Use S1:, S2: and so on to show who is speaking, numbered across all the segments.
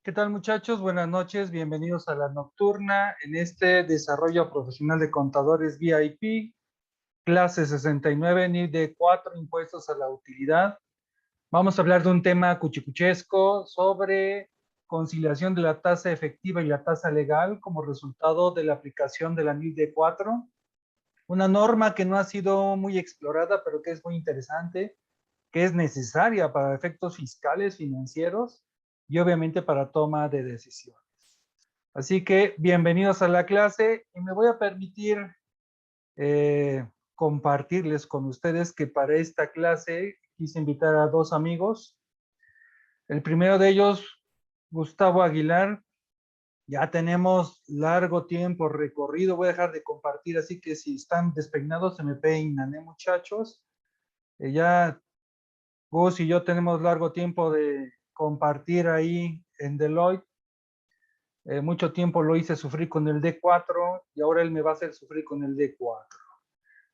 S1: ¿Qué tal, muchachos? Buenas noches, bienvenidos a la nocturna en este desarrollo profesional de contadores VIP, clase 69, NIF de 4 impuestos a la utilidad. Vamos a hablar de un tema cuchicuchesco sobre conciliación de la tasa efectiva y la tasa legal como resultado de la aplicación de la NIF de 4, una norma que no ha sido muy explorada, pero que es muy interesante, que es necesaria para efectos fiscales, financieros y obviamente para toma de decisiones. Así que bienvenidos a la clase y me voy a permitir compartirles con ustedes que para esta clase quise invitar a dos amigos. El primero de ellos, Gustavo Aguilar. Ya tenemos largo tiempo recorrido. Voy a dejar de compartir, así que si están despeinados se me peinan, muchachos? Ya Gus y yo tenemos largo tiempo de compartir ahí en Deloitte. Mucho tiempo lo hice sufrir con el D4 y ahora él me va a hacer sufrir con el D4.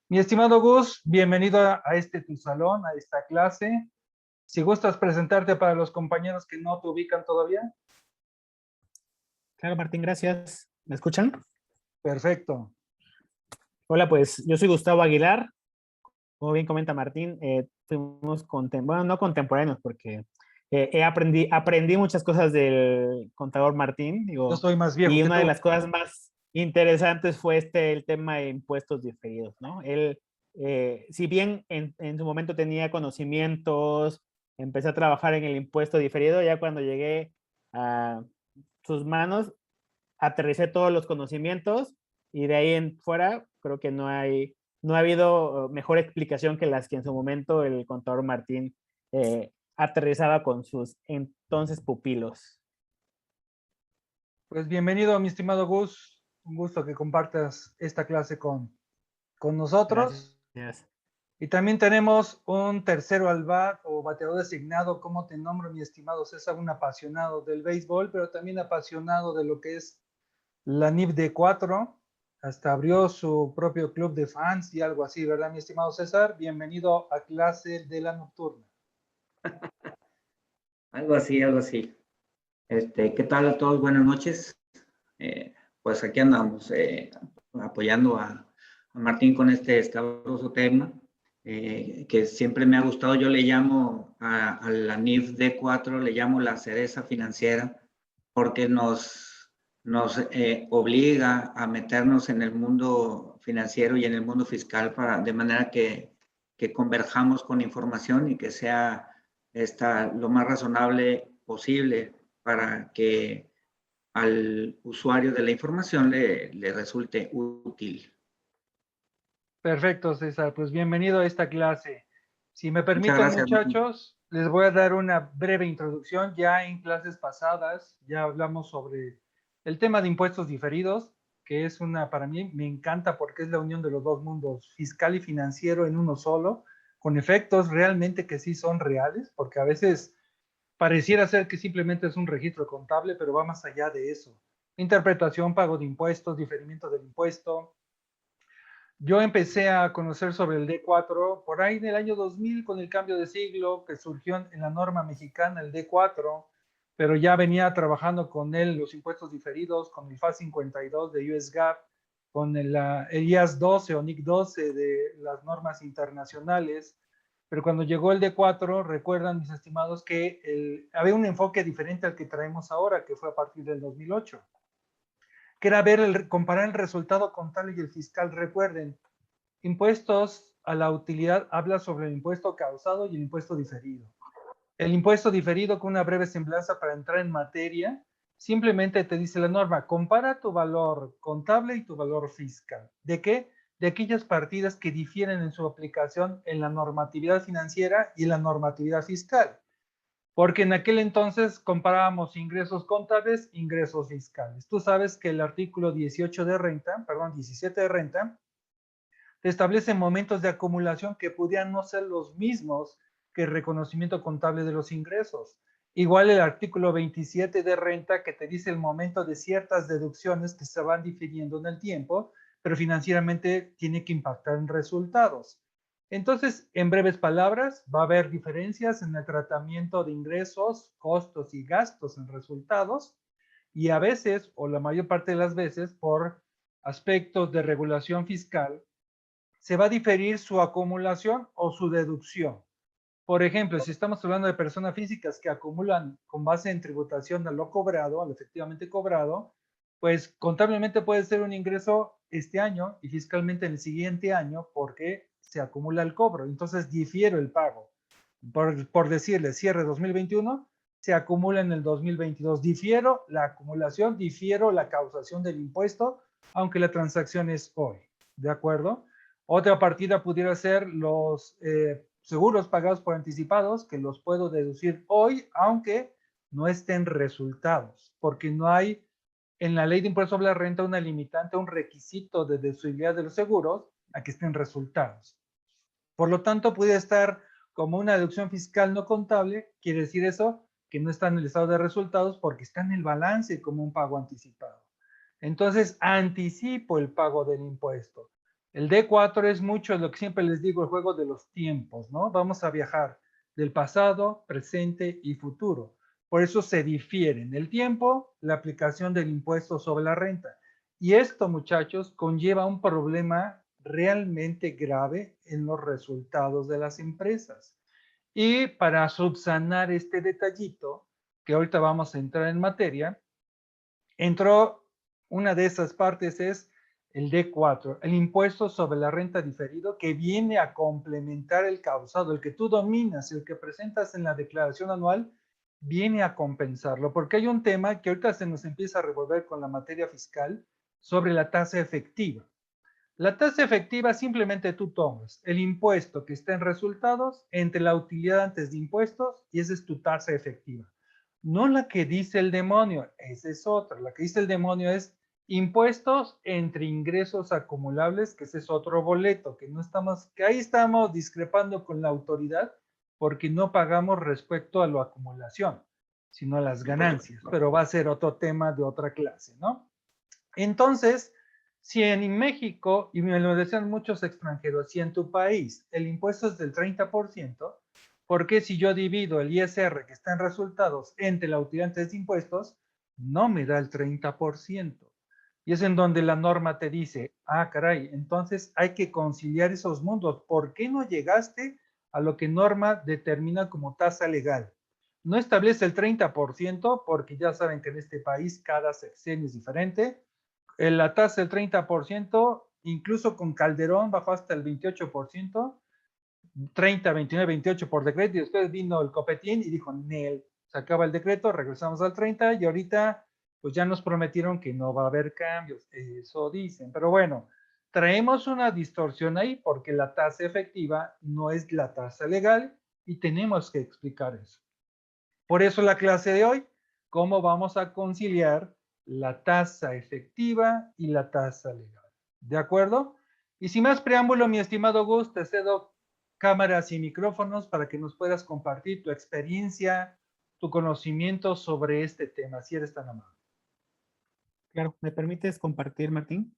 S1: Mi estimado Gus, bienvenido a este tu salón, a esta clase. Si gustas presentarte para los compañeros que no te ubican todavía.
S2: Claro, Martín, gracias. ¿Me escuchan?
S1: Perfecto.
S2: Hola, pues yo soy Gustavo Aguilar. Como bien comenta Martín, fuimos bueno, no contemporáneos porque aprendí muchas cosas del contador Martín,
S1: Yo
S2: digo,
S1: soy más viejo
S2: y
S1: que
S2: una de
S1: tú.
S2: las cosas más interesantes fue el tema de impuestos diferidos, ¿no? Él, si bien en su momento tenía conocimientos, empecé a trabajar en el impuesto diferido, ya cuando llegué a sus manos, aterricé todos los conocimientos y de ahí en fuera creo que no ha habido mejor explicación que las que en su momento el contador Martín aterrizaba con sus entonces pupilos.
S1: Pues bienvenido, mi estimado Gus. Un gusto que compartas esta clase con nosotros.
S2: Gracias.
S1: Y también tenemos un tercero al bat o bateador designado. ¿Cómo te nombro, mi estimado César? Un apasionado del béisbol, pero también apasionado de lo que es la NIF de 4. Hasta abrió su propio club de fans y algo así, ¿verdad, mi estimado César? Bienvenido a clase de la nocturna.
S3: Algo así, algo así. ¿Qué tal a todos? Buenas noches. Pues aquí andamos apoyando a Martín con este escabroso tema que siempre me ha gustado. Yo le llamo a la NIF D4, le llamo la cereza financiera, porque nos obliga a meternos en el mundo financiero y en el mundo fiscal de manera que converjamos con información y que sea lo más razonable posible para que al usuario de la información le resulte útil.
S1: Perfecto, César. Pues bienvenido a esta clase. Si me
S3: Muchas
S1: permiten,
S3: gracias, Martín.
S1: muchachos, les voy a dar una breve introducción. Ya en clases pasadas ya hablamos sobre el tema de impuestos diferidos, que es para mí me encanta porque es la unión de los dos mundos, fiscal y financiero en uno solo, con efectos realmente que sí son reales, porque a veces pareciera ser que simplemente es un registro contable, pero va más allá de eso. Interpretación, pago de impuestos, diferimiento del impuesto. Yo empecé a conocer sobre el D4 por ahí en el año 2000 con el cambio de siglo que surgió en la norma mexicana, el D4, pero ya venía trabajando con él los impuestos diferidos, con el FAS 52 de US GAAP, con el IAS 12 o NIC 12 de las normas internacionales. Pero cuando llegó el D4, recuerdan mis estimados que había un enfoque diferente al que traemos ahora, que fue a partir del 2008, que era comparar el resultado contable y el fiscal. Recuerden, impuestos a la utilidad habla sobre el impuesto causado y el impuesto diferido. El impuesto diferido, con una breve semblanza para entrar en materia, simplemente te dice la norma, compara tu valor contable y tu valor fiscal. ¿De qué? De aquellas partidas que difieren en su aplicación en la normatividad financiera y en la normatividad fiscal. Porque en aquel entonces comparábamos ingresos contables, ingresos fiscales. Tú sabes que el artículo 17 de renta, te establece momentos de acumulación que pudieran no ser los mismos que el reconocimiento contable de los ingresos. Igual el artículo 27 de renta que te dice el momento de ciertas deducciones que se van difiriendo en el tiempo, pero financieramente tiene que impactar en resultados. Entonces, en breves palabras, va a haber diferencias en el tratamiento de ingresos, costos y gastos en resultados, y a veces, o la mayor parte de las veces, por aspectos de regulación fiscal, se va a diferir su acumulación o su deducción. Por ejemplo, si estamos hablando de personas físicas que acumulan con base en tributación a lo cobrado, a lo efectivamente cobrado, pues contablemente puede ser un ingreso este año y fiscalmente en el siguiente año porque se acumula el cobro. Entonces difiero el pago. Por decirle, cierre 2021, se acumula en el 2022. Difiero la acumulación, difiero la causación del impuesto, aunque la transacción es hoy. ¿De acuerdo? Otra partida pudiera ser los seguros pagados por anticipados, que los puedo deducir hoy, aunque no estén resultados, porque no hay en la ley de impuesto sobre la renta una limitante, un requisito de deducibilidad de los seguros a que estén resultados. Por lo tanto, puede estar como una deducción fiscal no contable, quiere decir eso, que no está en el estado de resultados porque está en el balance como un pago anticipado. Entonces, anticipo el pago del impuesto. El D4 es mucho lo que siempre les digo, el juego de los tiempos, ¿no? Vamos a viajar del pasado, presente y futuro. Por eso se difiere en el tiempo la aplicación del impuesto sobre la renta. Y esto, muchachos, conlleva un problema realmente grave en los resultados de las empresas. Y para subsanar este detallito, que ahorita vamos a entrar en materia, entró una de esas partes es el D4, el impuesto sobre la renta diferido, que viene a complementar el causado, el que tú dominas, el que presentas en la declaración anual, viene a compensarlo, porque hay un tema que ahorita se nos empieza a revolver con la materia fiscal sobre la tasa efectiva. La tasa efectiva simplemente tú tomas el impuesto que está en resultados entre la utilidad antes de impuestos y esa es tu tasa efectiva. No la que dice el demonio, esa es otra. La que dice el demonio es impuestos entre ingresos acumulables, que ese es otro boleto, que ahí estamos discrepando con la autoridad porque no pagamos respecto a la acumulación, sino a las ganancias, pero va a ser otro tema de otra clase, ¿no? Entonces, si en México, y me lo decían muchos extranjeros, si en tu país el impuesto es del 30%, ¿por qué si yo divido el ISR que está en resultados entre la utilidad antes de impuestos, no me da el 30%? Y es en donde la norma te dice, ah, caray, entonces hay que conciliar esos mundos. ¿Por qué no llegaste a lo que norma determina como tasa legal? No establece el 30% porque ya saben que en este país cada sexenio es diferente. La tasa del 30%, incluso con Calderón bajó hasta el 28%, 30, 29, 28 por decreto, y después vino el Copetín y dijo, Nel, se acaba el decreto, regresamos al 30 y ahorita pues ya nos prometieron que no va a haber cambios, eso dicen, pero bueno, traemos una distorsión ahí porque la tasa efectiva no es la tasa legal y tenemos que explicar eso. Por eso la clase de hoy, cómo vamos a conciliar la tasa efectiva y la tasa legal. ¿De acuerdo? Y sin más preámbulo, mi estimado Gus, te cedo cámaras y micrófonos para que nos puedas compartir tu experiencia, tu conocimiento sobre este tema, si eres tan amable.
S2: Claro, ¿me permites compartir, Martín?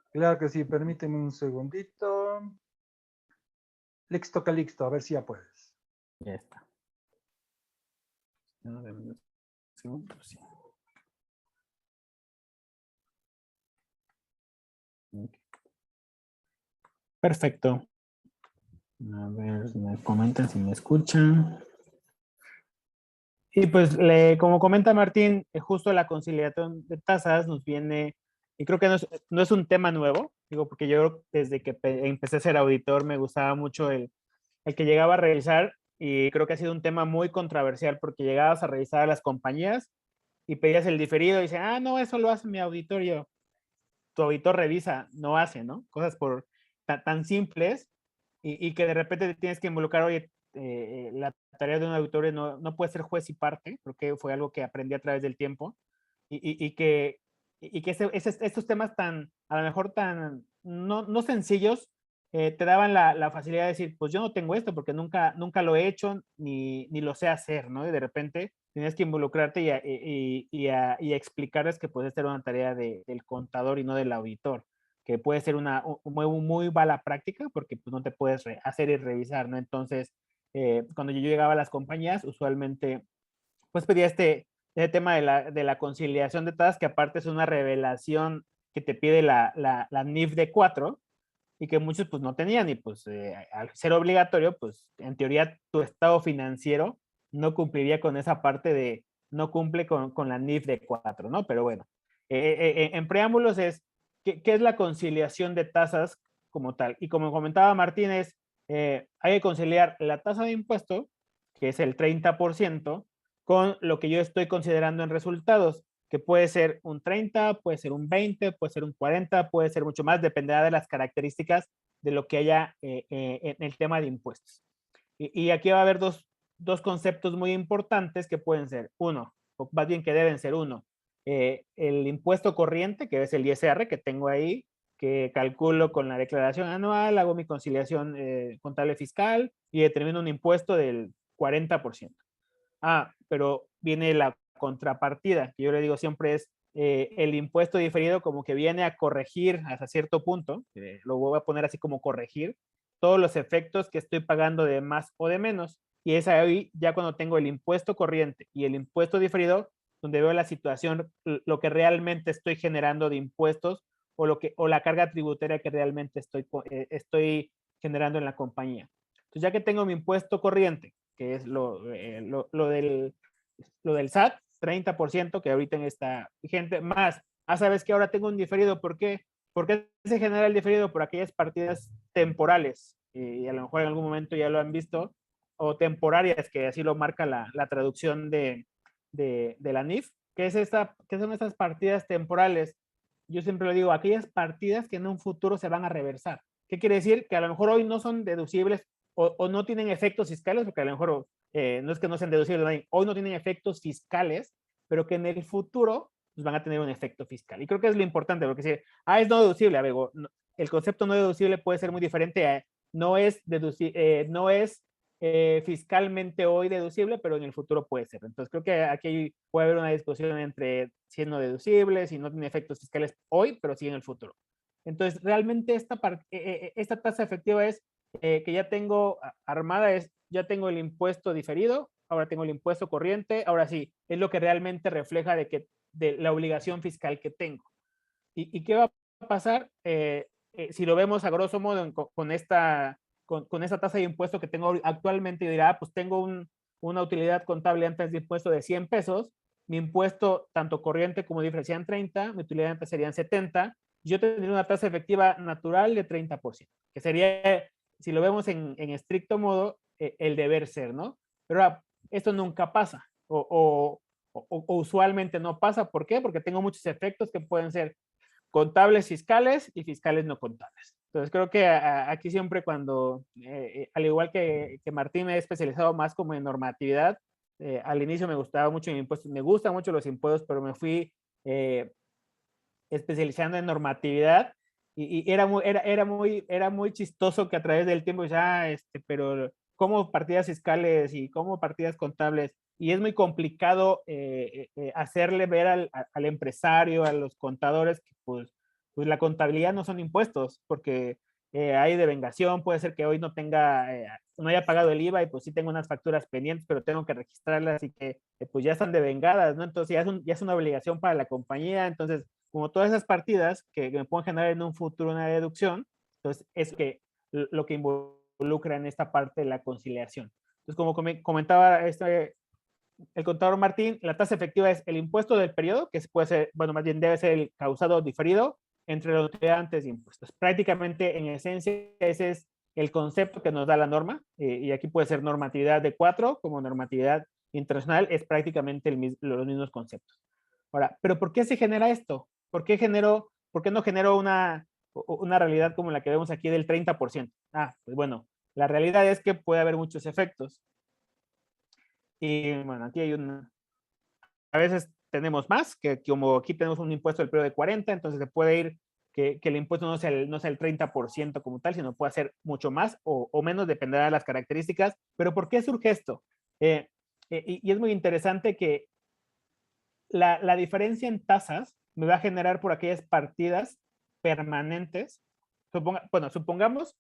S1: Claro que sí, permíteme un segundito. Listo, Calixto, a ver si ya puedes.
S2: Ya está. No, dame un segundo, sí. Okay. Perfecto. A ver, me comentan si me escuchan. Y pues, como comenta Martín, justo la conciliación de tasas nos viene, y creo que no es un tema nuevo, digo, porque yo desde que empecé a ser auditor me gustaba mucho el que llegaba a revisar, y creo que ha sido un tema muy controversial porque llegabas a revisar a las compañías y pedías el diferido y dice, ah, no, eso lo hace mi auditorio. Tu auditor revisa, no hace, ¿no? Cosas tan simples y que de repente te tienes que involucrar, oye, la tarea de un auditor no puede ser juez y parte, creo que fue algo que aprendí a través del tiempo y que estos temas a lo mejor no sencillos, te daban la facilidad de decir, pues yo no tengo esto porque nunca lo he hecho ni lo sé hacer, ¿no? Y de repente tienes que involucrarte y a explicarles que pues esta era una tarea del contador y no del auditor, que puede ser una muy mala práctica porque pues, no te puedes hacer y revisar, ¿no? Entonces, cuando yo llegaba a las compañías, usualmente pues pedía este tema de la conciliación de tasas, que aparte es una revelación que te pide la NIF de 4 y que muchos pues no tenían y pues al ser obligatorio, pues en teoría tu estado financiero no cumpliría con esa parte de no cumple con la NIF de 4, ¿no? Pero bueno, en preámbulos es, ¿qué es la conciliación de tasas como tal? Y como comentaba Martínez, hay que conciliar la tasa de impuesto, que es el 30%, con lo que yo estoy considerando en resultados, que puede ser un 30, puede ser un 20, puede ser un 40, puede ser mucho más, dependerá de las características de lo que haya en el tema de impuestos. Y aquí va a haber dos conceptos muy importantes que pueden ser, uno, o más bien que deben ser uno, el impuesto corriente, que es el ISR que tengo ahí, que calculo con la declaración anual, hago mi conciliación contable fiscal y determino un impuesto del 40%. Ah, pero viene la contrapartida, que yo le digo siempre es el impuesto diferido como que viene a corregir hasta cierto punto, lo voy a poner así como corregir, todos los efectos que estoy pagando de más o de menos. Y es ahí ya cuando tengo el impuesto corriente y el impuesto diferido, donde veo la situación, lo que realmente estoy generando de impuestos o la carga tributaria que realmente estoy generando en la compañía. Entonces, ya que tengo mi impuesto corriente, que es lo del SAT, 30%, que ahorita está vigente, más, sabes que ahora tengo un diferido, ¿por qué? ¿Por qué se genera el diferido? Por aquellas partidas temporales, y a lo mejor en algún momento ya lo han visto, o temporarias, que así lo marca la traducción de la NIF, ¿qué son estas partidas temporales? Yo siempre lo digo, aquellas partidas que en un futuro se van a reversar. ¿Qué quiere decir? Que a lo mejor hoy no son deducibles o no tienen efectos fiscales, porque a lo mejor no es que no sean deducibles, hoy no tienen efectos fiscales, pero que en el futuro pues, van a tener un efecto fiscal. Y creo que es lo importante, porque si, es no deducible, amigo, el concepto no deducible puede ser muy diferente a no es, fiscalmente hoy deducible, pero en el futuro puede ser. Entonces creo que aquí puede haber una discusión entre si es no deducible, si no tiene efectos fiscales hoy, pero sí en el futuro. Entonces realmente esta tasa efectiva es que ya tengo armada, ya tengo el impuesto diferido, ahora tengo el impuesto corriente, ahora sí, es lo que realmente refleja de la obligación fiscal que tengo. ¿Y qué va a pasar? Si lo vemos a grosso modo con esta tasa de impuesto que tengo actualmente, yo dirá, pues tengo una utilidad contable antes de impuesto de 100 pesos, mi impuesto tanto corriente como diferencial serían 30, mi utilidad antes serían 70, yo tendría una tasa efectiva natural de 30%, que sería, si lo vemos en estricto modo, el deber ser, ¿no? Pero esto nunca pasa, o usualmente no pasa. ¿Por qué? Porque tengo muchos efectos que pueden ser contables fiscales y fiscales no contables. Entonces creo que aquí siempre cuando, al igual que Martín, me he especializado más como en normatividad. Al inicio me gustaba mucho impuestos, me gustan mucho los impuestos, pero me fui especializando en normatividad y era muy chistoso que a través del tiempo ya, pero como partidas fiscales y como partidas contables, y es muy complicado hacerle ver al empresario, a los contadores, que pues la contabilidad no son impuestos, porque hay devengación, puede ser que hoy no haya pagado el IVA y pues sí tengo unas facturas pendientes, pero tengo que registrarlas y que pues ya están devengadas, ¿no? Entonces ya es una obligación para la compañía. Entonces, como todas esas partidas que me pueden generar en un futuro una deducción, entonces es lo que involucra en esta parte de la conciliación. Entonces, como comentaba el contador Martín, la tasa efectiva es el impuesto del periodo, que puede ser, bueno, más bien debe ser el causado diferido entre los antes de impuestos. Prácticamente, en esencia, ese es el concepto que nos da la norma, y aquí puede ser normatividad de 4 como normatividad internacional, es prácticamente los mismos conceptos. Ahora, ¿pero por qué se genera esto? ¿Por qué no generó una realidad como la que vemos aquí del 30%? Pues bueno, la realidad es que puede haber muchos efectos. Y bueno, aquí a veces tenemos más, que como aquí tenemos un impuesto del periodo de 40, entonces se puede ir que el impuesto no sea el 30% como tal, sino puede ser mucho más o menos, dependerá de las características. Pero ¿por qué surge esto? Y es muy interesante que la diferencia en tasas me va a generar por aquellas partidas permanentes, supongamos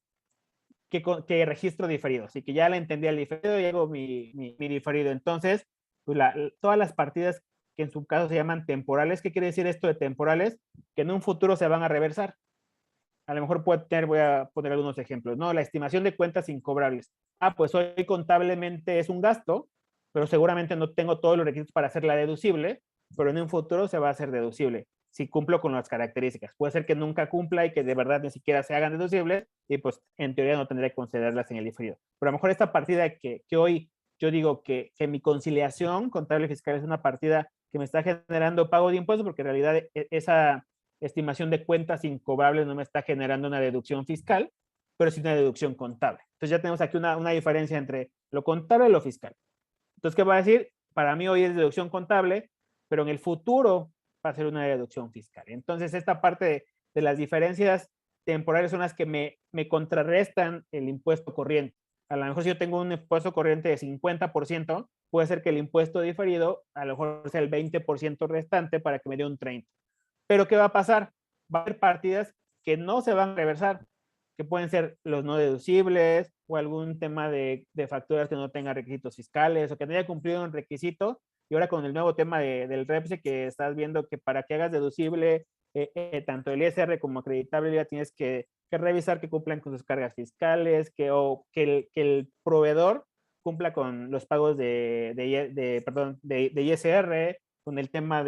S2: que registro diferido, así que ya le entendí el diferido y hago mi diferido. Entonces, pues todas las partidas que en su caso se llaman temporales, ¿qué quiere decir esto de temporales? Que en un futuro se van a reversar. A lo mejor voy a poner algunos ejemplos, ¿no? La estimación de cuentas incobrables. Pues hoy contablemente es un gasto, pero seguramente no tengo todos los requisitos para hacerla deducible, pero en un futuro se va a hacer deducible si cumplo con las características. Puede ser que nunca cumpla y que de verdad ni siquiera se hagan deducibles y pues en teoría no tendré que considerarlas en el diferido. Pero a lo mejor esta partida que hoy yo digo que mi conciliación contable fiscal es una partida que me está generando pago de impuestos porque en realidad esa estimación de cuentas incobrables no me está generando una deducción fiscal, pero sí una deducción contable. Entonces ya tenemos aquí una diferencia entre lo contable y lo fiscal. Entonces, ¿qué va a decir? Para mí hoy es deducción contable, pero en el futuro va a ser una deducción fiscal. Entonces, esta parte de las diferencias temporales son las que me contrarrestan el impuesto corriente. A lo mejor si yo tengo un impuesto corriente de 50%, puede ser que el impuesto diferido a lo mejor sea el 20% restante para que me dé un 30%. Pero ¿qué va a pasar? Va a haber partidas que no se van a reversar, que pueden ser los no deducibles o algún tema de facturas que no tengan requisitos fiscales o que no haya cumplido un requisito. Y ahora con el nuevo tema del REPSE que estás viendo que para que hagas deducible tanto el ISR como acreditable ya tienes que revisar que cumplan con sus cargas fiscales, que el proveedor cumpla con los pagos de ISR, con el tema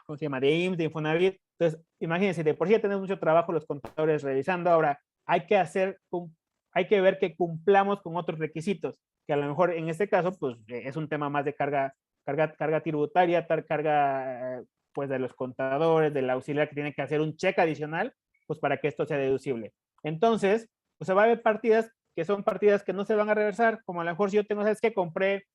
S2: ¿cómo se llama? De IMSS, de Infonavit. Entonces, imagínense, de por sí ya tenemos mucho trabajo los contadores revisando, ahora hay que ver que cumplamos con otros requisitos, que a lo mejor en este caso, pues es un tema más de carga tributaria, carga pues de los contadores, del auxiliar que tiene que hacer un cheque adicional, pues para que esto sea deducible. Entonces, pues se va a ver partidas que son partidas que no se van a reversar, como a lo mejor si yo tengo, ¿sabes qué? Compré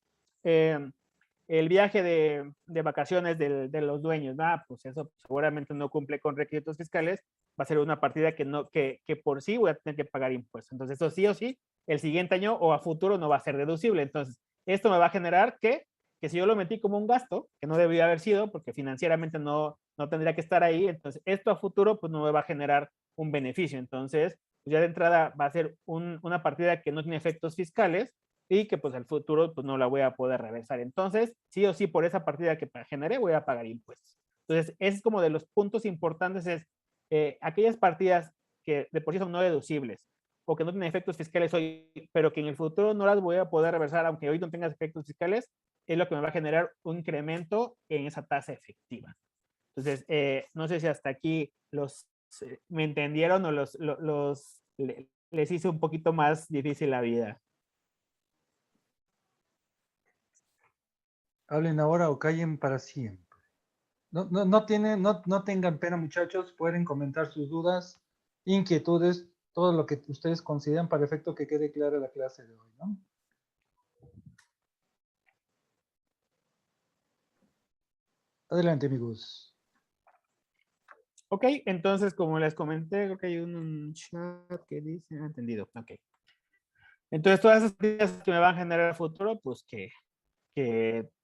S2: el viaje de vacaciones de los dueños, pues eso seguramente no cumple con requisitos fiscales, va a ser una partida que por sí voy a tener que pagar impuestos. Entonces, eso sí o sí, el siguiente año o a futuro no va a ser deducible. Entonces, esto me va a generar que si yo lo metí como un gasto, que no debería haber sido, porque financieramente no tendría que estar ahí, entonces esto a futuro pues no me va a generar un beneficio. Entonces, pues ya de entrada va a ser una partida que no tiene efectos fiscales, y que pues al futuro pues no la voy a poder reversar. Entonces, sí o sí, por esa partida que generé voy a pagar impuestos. Entonces, ese es como de los puntos importantes, es aquellas partidas que de por sí son no deducibles o que no tienen efectos fiscales hoy, pero que en el futuro no las voy a poder reversar, aunque hoy no tengas efectos fiscales, es lo que me va a generar un incremento en esa tasa efectiva. Entonces, no sé si hasta aquí me entendieron o les hice un poquito más difícil la vida.
S1: Hablen ahora o callen para siempre. No tengan pena, muchachos. Pueden comentar sus dudas, inquietudes, todo lo que ustedes consideran para efecto que quede clara la clase de hoy, ¿no? Adelante, amigos.
S2: Ok, entonces, como les comenté, creo que hay un chat que dice, entendido, ok. Entonces, todas esas partidas que me van a generar a futuro, pues que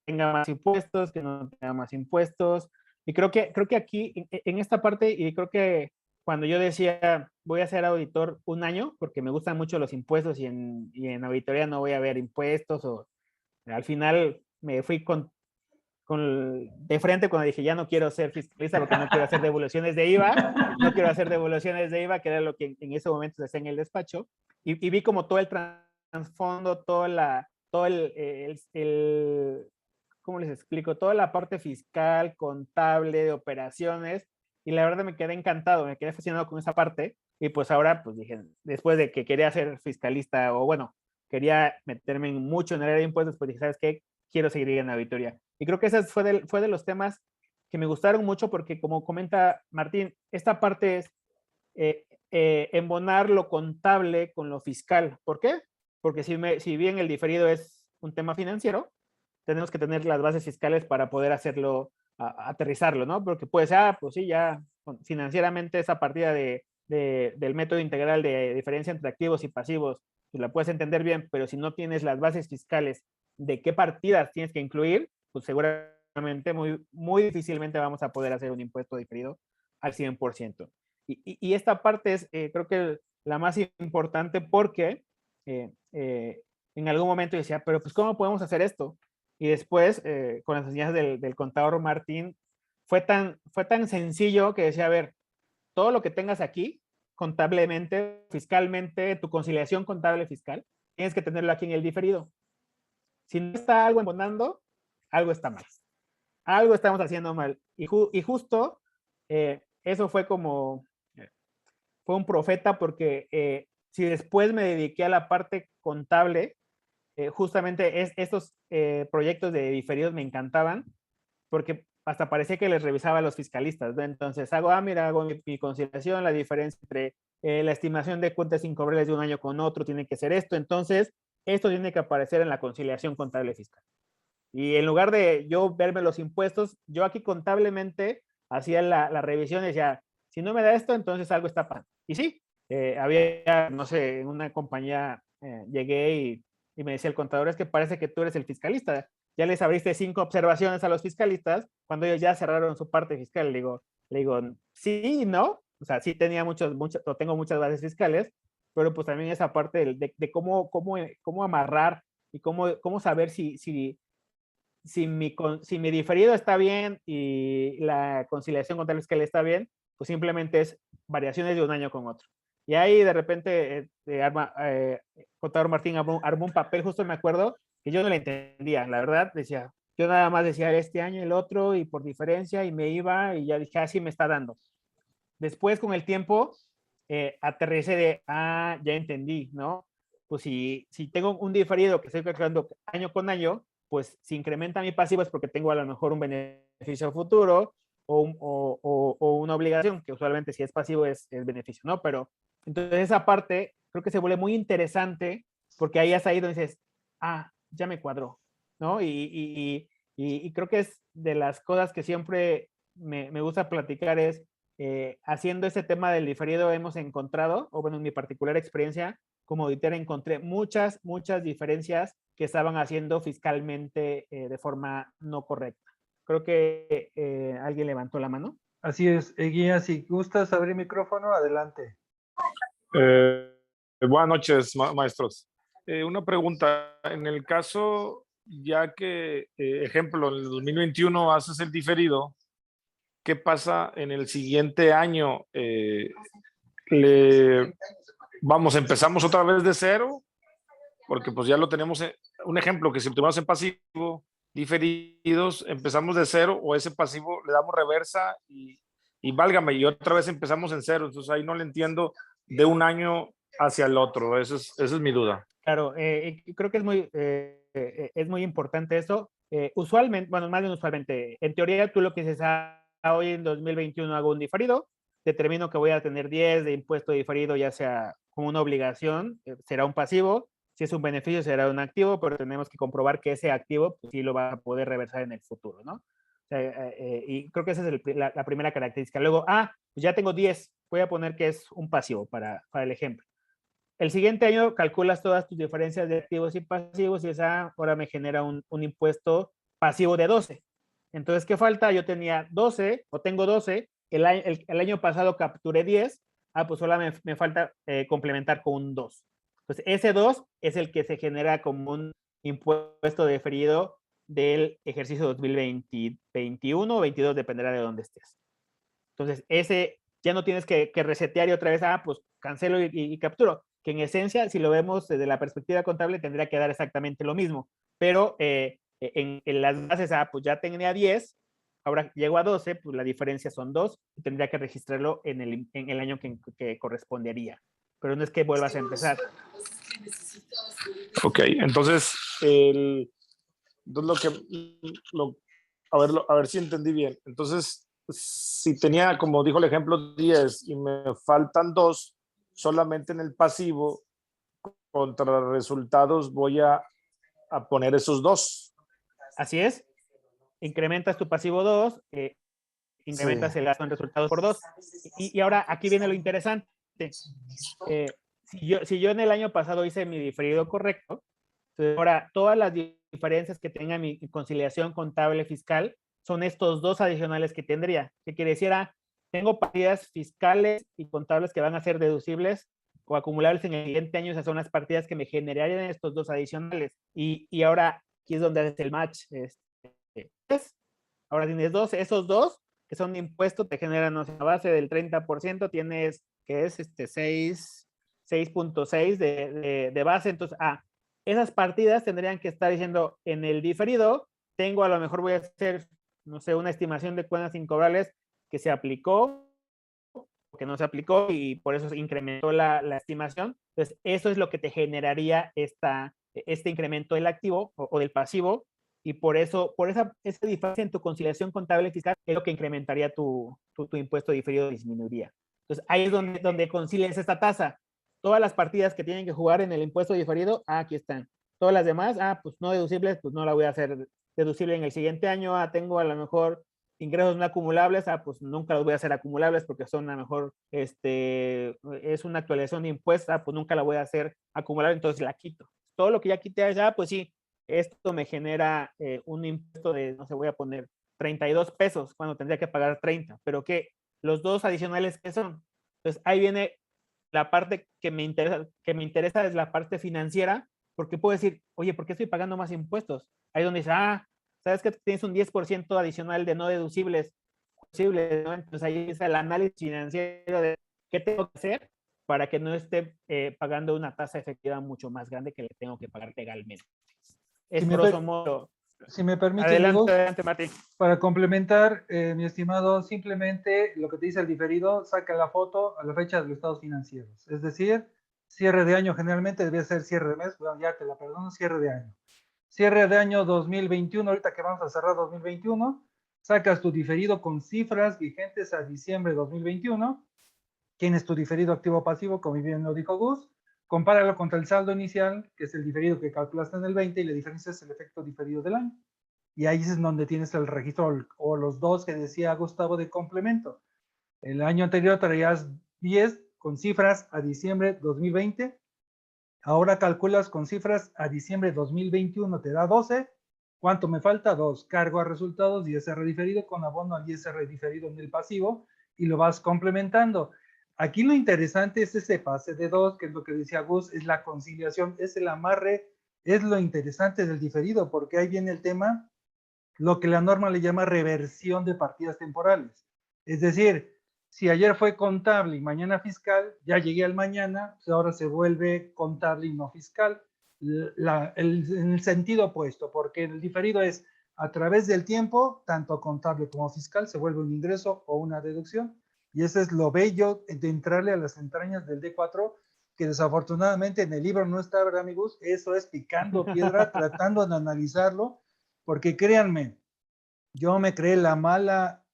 S2: tenga más impuestos, que no tenga más impuestos. Y creo que aquí, en esta parte, y creo que cuando yo decía, voy a ser auditor un año, porque me gustan mucho los impuestos y en auditoría no voy a ver impuestos, o al final me fui de frente cuando dije, ya no quiero ser fiscalista porque no quiero hacer devoluciones de IVA, que era lo que en ese momento se hacía en el despacho, y vi como todo el trasfondo, ¿cómo les explico? Toda la parte fiscal, contable, de operaciones, y la verdad me quedé encantado, me quedé fascinado con esa parte, y pues ahora, pues dije, después de que quería ser fiscalista, o bueno, quería meterme mucho en el área de impuestos, pues dije, ¿sabes qué? Quiero seguir en la auditoría. Y creo que ese fue de los temas que me gustaron mucho porque, como comenta Martín, esta parte es embonar lo contable con lo fiscal. ¿Por qué? Porque si bien el diferido es un tema financiero, tenemos que tener las bases fiscales para poder hacerlo, aterrizarlo, ¿no? Porque puede ser, pues sí, ya financieramente esa partida del método integral de diferencia entre activos y pasivos, pues la puedes entender bien, pero si no tienes las bases fiscales de qué partidas tienes que incluir, pues seguramente muy, muy difícilmente vamos a poder hacer un impuesto diferido al 100%. Y esta parte es, creo que la más importante porque en algún momento decía, pero pues ¿cómo podemos hacer esto? Y después, con las enseñanzas del contador Martín, fue tan sencillo que decía, a ver, todo lo que tengas aquí, contablemente, fiscalmente, tu conciliación contable fiscal, tienes que tenerlo aquí en el diferido. Si no está algo embonando, algo está mal. Algo estamos haciendo mal. Y justo eso fue como, fue un profeta porque si después me dediqué a la parte contable, justamente estos proyectos de diferidos me encantaban porque hasta parecía que les revisaba a los fiscalistas, ¿no? Entonces hago mi conciliación, la diferencia entre la estimación de cuentas incobrables de un año con otro tiene que ser esto, entonces esto tiene que aparecer en la conciliación contable fiscal. Y en lugar de yo verme los impuestos, yo aquí contablemente hacía la revisión y decía, si no me da esto, entonces algo está pasando. Y sí, había, no sé, en una compañía llegué y me decía el contador, es que parece que tú eres el fiscalista. Ya les abriste 5 observaciones a los fiscalistas cuando ellos ya cerraron su parte fiscal. Le digo, sí, ¿no? O sea, sí tenía tengo muchas bases fiscales, pero pues también esa parte de cómo amarrar y cómo saber si mi diferido está bien y la conciliación contable fiscal está bien, pues simplemente es variaciones de un año con otro. Y ahí de repente contador Martín armó un papel, justo me acuerdo, que yo no le entendía, la verdad, decía, yo nada más decía este año, el otro, y por diferencia, y me iba, y ya dije, así me está dando. Después, con el tiempo, aterricé ya entendí, ¿no? Pues si tengo un diferido que estoy calculando año con año, pues si incrementa mi pasivo es porque tengo a lo mejor un beneficio futuro o una obligación, que usualmente si es pasivo es beneficio, ¿no? Pero entonces esa parte creo que se vuelve muy interesante porque ahí has ido y dices, ya me cuadró, ¿no? Y creo que es de las cosas que siempre me gusta platicar es, haciendo ese tema del diferido hemos encontrado, o bueno, en mi particular experiencia como auditor encontré muchas diferencias que estaban haciendo fiscalmente de forma no correcta. Creo que alguien levantó la mano.
S1: Así es, Guía, si gustas abrir micrófono, adelante.
S4: Buenas noches, maestros. Una pregunta, en el caso, ya que, ejemplo, en el 2021 haces el diferido, ¿qué pasa en el siguiente año? Empezamos otra vez de cero, porque pues ya lo tenemos, un ejemplo, que si lo tenemos en pasivo, diferidos, empezamos de cero, o ese pasivo le damos reversa y válgame, y otra vez empezamos en cero. Entonces ahí no le entiendo de un año hacia el otro. Esa es mi duda.
S2: Claro, creo que es muy importante eso. Usualmente, bueno, más bien usualmente, en teoría tú lo que dices, hoy en 2021 hago un diferido, determino que voy a tener 10 de impuesto diferido, ya sea como una obligación, será un pasivo, si es un beneficio será un activo, pero tenemos que comprobar que ese activo pues, sí lo va a poder reversar en el futuro, ¿no? Y creo que esa es la primera característica. Luego, pues ya tengo 10, voy a poner que es un pasivo para el ejemplo. El siguiente año calculas todas tus diferencias de activos y pasivos y esa ahora me genera un impuesto pasivo de 12. Entonces, ¿qué falta? Yo tenía 12 o tengo 12, el año pasado capturé 10, pues solo me falta complementar con un 2. Entonces, ese 2 es el que se genera como un impuesto diferido del ejercicio 2021 o 22, dependerá de dónde estés. Entonces, ese ya no tienes que resetear y otra vez, pues cancelo y capturo, que en esencia, si lo vemos desde la perspectiva contable, tendría que dar exactamente lo mismo, pero en las bases, pues ya tenía 10, ahora llego a 12, pues la diferencia son 2, y tendría que registrarlo en el año que correspondería, pero no es que vuelvas a empezar.
S4: Ok, entonces, a ver si entendí bien. Entonces, si tenía, como dijo el ejemplo, 10 y me faltan 2, solamente en el pasivo, contra resultados voy a poner esos 2.
S2: Así es. Incrementas tu pasivo 2, incrementas el gasto en resultados por 2. Y ahora aquí viene lo interesante. Si yo en el año pasado hice mi diferido correcto, entonces ahora todas las diferencias que tenga mi conciliación contable fiscal son estos 2 adicionales que tendría. ¿Qué quiere decir? tengo partidas fiscales y contables que van a ser deducibles o acumulables en el siguiente año. Esas son las partidas que me generarían estos dos adicionales. Y ahora aquí es donde haces el match. Ahora tienes esos dos que son de impuestos, te generan, no sé, a base del 30%, tienes, que es 6.6 de base. Entonces, esas partidas tendrían que estar diciendo en el diferido, tengo, a lo mejor voy a hacer, no sé, una estimación de cuentas incobrables que se aplicó, que no se aplicó y por eso se incrementó la estimación. Entonces, eso es lo que te generaría este incremento del activo o del pasivo, y por esa diferencia en tu conciliación contable fiscal es lo que incrementaría tu impuesto diferido, disminuiría. Entonces, ahí es donde concilias esta tasa. Todas las partidas que tienen que jugar en el impuesto diferido, aquí están. Todas las demás, pues no deducibles, pues no la voy a hacer deducible en el siguiente año. Tengo a lo mejor ingresos no acumulables, pues nunca los voy a hacer acumulables porque son a lo mejor, es una actualización de impuestos, pues nunca la voy a hacer acumulable, entonces la quito. Todo lo que ya quité allá, pues sí, esto me genera un impuesto de, no sé, voy a poner 32 pesos cuando tendría que pagar 30, pero ¿qué? Los dos adicionales, ¿qué son? Entonces ahí viene la parte que me interesa es la parte financiera, porque puedo decir, oye, ¿por qué estoy pagando más impuestos? Ahí donde dice, sabes que tienes un 10% adicional de no deducibles, ¿no? Entonces ahí es el análisis financiero de qué tengo que hacer para que no esté pagando una tasa efectiva mucho más grande que le tengo que pagar legalmente. Es grosso modo.
S1: Si me permite,
S2: adelante, Martín.
S1: Para complementar, mi estimado, simplemente lo que te dice el diferido, saca la foto a la fecha de los estados financieros. Es decir, cierre de año generalmente debe ser cierre de mes, bueno, ya te la perdono, cierre de año. Cierre de año 2021, ahorita que vamos a cerrar 2021, sacas tu diferido con cifras vigentes a diciembre de 2021, tienes tu diferido activo pasivo, como bien lo dijo Gus, compáralo contra el saldo inicial, que es el diferido que calculaste en el 20, y la diferencia es el efecto diferido del año. Y ahí es donde tienes el registro o los dos que decía Gustavo de complemento. El año anterior traías 10 con cifras a diciembre 2020. Ahora calculas con cifras a diciembre 2021, te da 12. ¿Cuánto me falta? 2. Cargo a resultados, ISR diferido con abono al ISR diferido en el pasivo y lo vas complementando. Aquí lo interesante es ese pase de 2, que es lo que decía Gus, es la conciliación, es el amarre, es lo interesante del diferido, porque ahí viene el tema, lo que la norma le llama reversión de partidas temporales. Es decir, si ayer fue contable y mañana fiscal, ya llegué al mañana, pues ahora se vuelve contable y no fiscal. En el sentido opuesto, porque el diferido es a través del tiempo, tanto contable como fiscal, se vuelve un ingreso o una deducción. Y eso es lo bello de entrarle a las entrañas del D4, que desafortunadamente en el libro no está, ¿verdad, amigos? Eso es picando piedra, tratando de analizarlo, porque créanme, yo me creé la mala,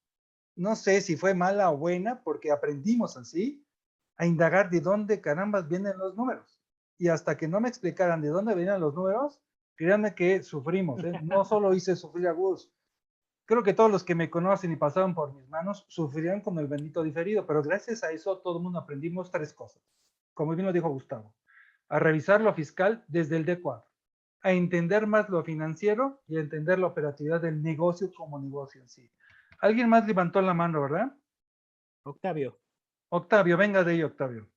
S1: no sé si fue mala o buena, porque aprendimos así a indagar de dónde carambas vienen los números. Y hasta que no me explicaran de dónde venían los números, créanme que sufrimos, ¿eh? No solo hice sufrir a Gus, creo que todos los que me conocen y pasaron por mis manos sufrían con el bendito diferido, pero gracias a eso todo el mundo aprendimos 3 cosas, como bien lo dijo Gustavo: a revisar lo fiscal desde el D4, a entender más lo financiero y a entender la operatividad del negocio como negocio en sí. Alguien más levantó la mano, ¿verdad?
S2: Octavio,
S1: venga de ahí, Octavio.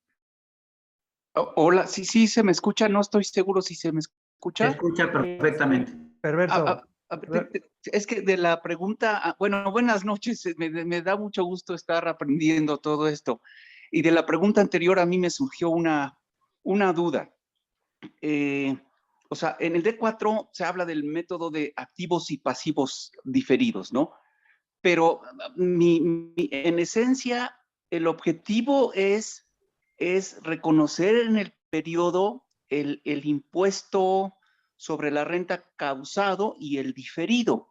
S5: Hola, sí, se me escucha, no estoy seguro si se me escucha.
S3: Se escucha perfectamente.
S1: Perverso.
S5: Es que de la pregunta, bueno, buenas noches, me da mucho gusto estar aprendiendo todo esto. Y de la pregunta anterior a mí me surgió una duda. O sea, en el D4 se habla del método de activos y pasivos diferidos, ¿no? Pero en esencia, el objetivo es reconocer en el periodo el impuesto sobre la renta causado y el diferido.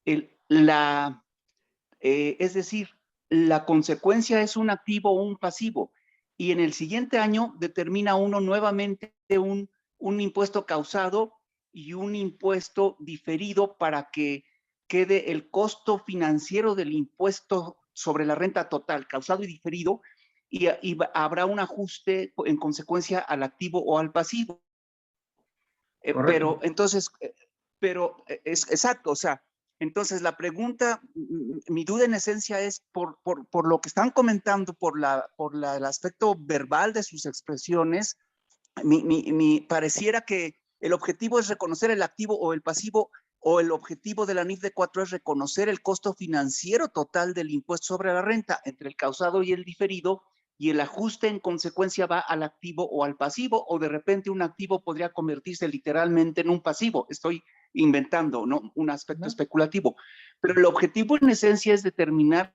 S5: Es decir, la consecuencia es un activo o un pasivo, y en el siguiente año determina uno nuevamente un impuesto causado y un impuesto diferido para que quede el costo financiero del impuesto sobre la renta total, causado y diferido, y habrá un ajuste en consecuencia al activo o al pasivo. Pero entonces, es exacto, o sea, Entonces, la pregunta, mi duda en esencia es por lo que están comentando, por el aspecto verbal de sus expresiones, pareciera que el objetivo es reconocer el activo o el pasivo, o el objetivo de la NIF D4 es reconocer el costo financiero total del impuesto sobre la renta entre el causado y el diferido, y el ajuste en consecuencia va al activo o al pasivo, o de repente un activo podría convertirse literalmente en un pasivo. Estoy inventando, ¿no? Un aspecto especulativo. Pero el objetivo en esencia es determinar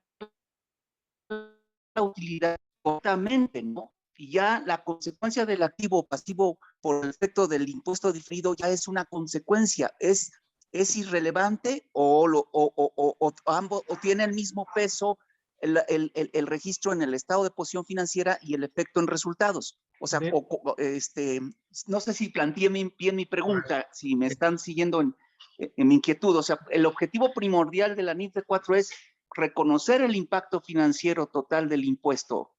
S5: la utilidad correctamente, ¿no? Y ya la consecuencia del activo o pasivo por el efecto del impuesto diferido ya es una consecuencia, es irrelevante o ambos o tiene el mismo peso el registro en el estado de posición financiera y el efecto en resultados. O sea, no sé si planteé bien mi pregunta, si me están siguiendo en mi inquietud. O sea, el objetivo primordial de la NIF D4 es reconocer el impacto financiero total del impuesto.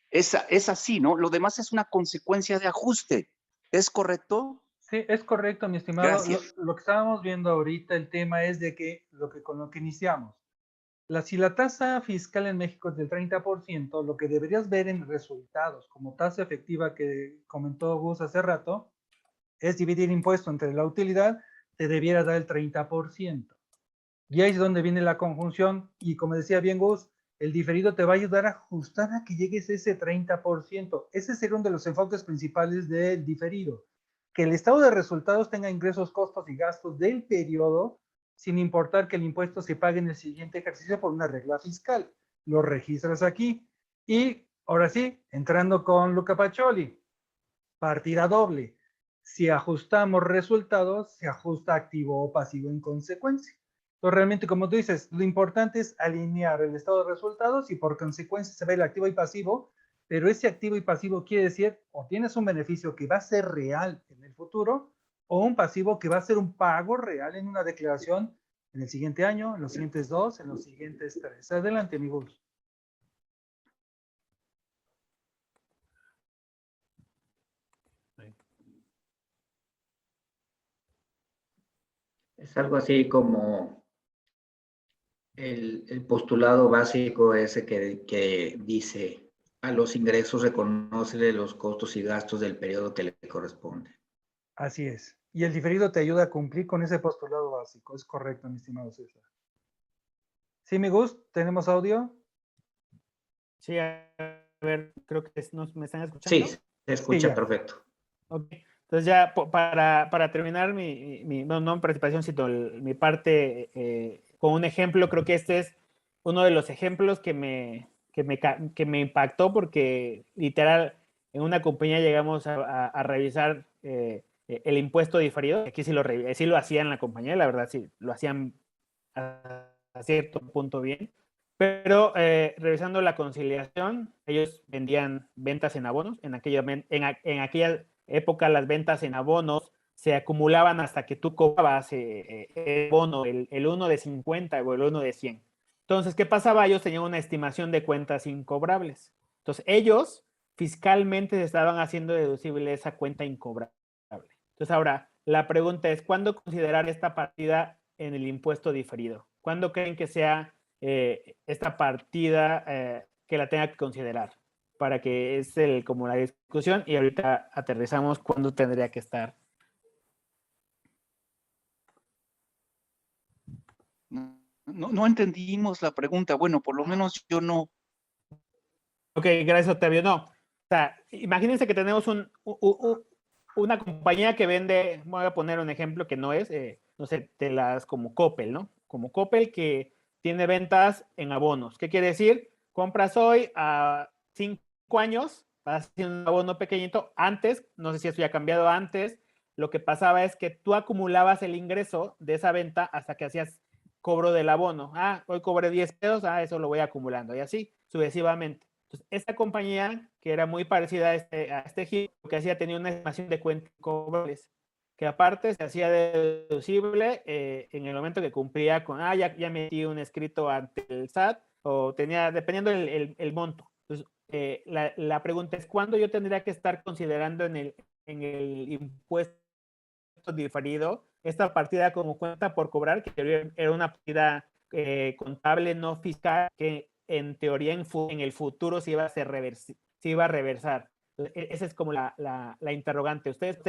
S5: Es así, ¿no? Lo demás es una consecuencia de ajuste. ¿Es correcto?
S1: Sí, es correcto, mi estimado.
S5: Gracias.
S1: Lo que estábamos viendo ahorita, el tema es de que con lo que iniciamos. Si la tasa fiscal en México es del 30%, lo que deberías ver en resultados como tasa efectiva que comentó Gus hace rato, es dividir impuesto entre la utilidad, te debiera dar el 30%. Y ahí es donde viene la conjunción, y como decía bien Gus, el diferido te va a ayudar a ajustar a que llegues a ese 30%. Ese sería uno de los enfoques principales del diferido. Que el estado de resultados tenga ingresos, costos y gastos del periodo, sin importar que el impuesto se pague en el siguiente ejercicio por una regla fiscal. Lo registras aquí. Y ahora sí, entrando con Luca Pacioli, partida doble. Si ajustamos resultados, se ajusta activo o pasivo en consecuencia. Entonces, realmente, como tú dices, lo importante es alinear el estado de resultados y por consecuencia se ve el activo y pasivo, pero ese activo y pasivo quiere decir o tienes un beneficio que va a ser real en el futuro o un pasivo que va a ser un pago real en una declaración en el siguiente año, en los siguientes 2, en los siguientes 3. Adelante, amigos.
S3: Es algo así como el postulado básico ese que dice: a los ingresos reconócele los costos y gastos del periodo que le corresponde.
S1: Así es. Y el diferido te ayuda a cumplir con ese postulado básico. Es correcto, mi estimado César. ¿Sí, mi Gus? ¿Tenemos audio?
S2: Sí, a ver, creo que me están escuchando.
S3: Sí, se escucha
S1: ya.
S3: perfecto.
S2: Ok. Entonces ya para terminar no participación, sino mi parte con un ejemplo, creo que este es uno de los ejemplos que me impactó porque literal en una compañía llegamos a revisar el impuesto diferido. Aquí sí lo hacían en la compañía, la verdad sí, lo hacían a cierto punto bien. Pero revisando la conciliación, ellos vendían ventas en abonos. En aquella época las ventas en abonos se acumulaban hasta que tú cobrabas el bono, el 1 de 50 o el 1 de 100. Entonces, ¿qué pasaba? Ellos tenían una estimación de cuentas incobrables. Entonces, ellos fiscalmente estaban haciendo deducible esa cuenta incobrable. Entonces, ahora, la pregunta es, ¿cuándo considerar esta partida en el impuesto diferido? ¿Cuándo creen que sea esta partida que la tenga que considerar? Para que es como la discusión y ahorita aterrizamos cuándo tendría que estar.
S5: No entendimos la pregunta. Bueno, por lo menos yo no.
S2: Ok, gracias, Octavio. No, o sea, imagínense que tenemos una compañía que vende, voy a poner un ejemplo que no es, no sé, como Coppel, ¿no? Como Coppel que tiene ventas en abonos. ¿Qué quiere decir? Compras hoy a 5 años, vas a hacer un abono pequeñito. Antes, no sé si esto ya ha cambiado antes, lo que pasaba es que tú acumulabas el ingreso de esa venta hasta que hacías cobro del abono. Ah, hoy cobré 10 pesos, eso lo voy acumulando y así sucesivamente. Entonces, esta compañía, que era muy parecida a este giro, lo que hacía tenía una estimación de cuentas cobrables, que aparte se hacía deducible en el momento que cumplía con, ya metí un escrito ante el SAT, o tenía, dependiendo el monto. Entonces, la pregunta es, ¿cuándo yo tendría que estar considerando en el impuesto diferido esta partida como cuenta por cobrar, que era una partida contable no fiscal, que en teoría en el futuro se iba a reversar. Esa es como la interrogante. Ustedes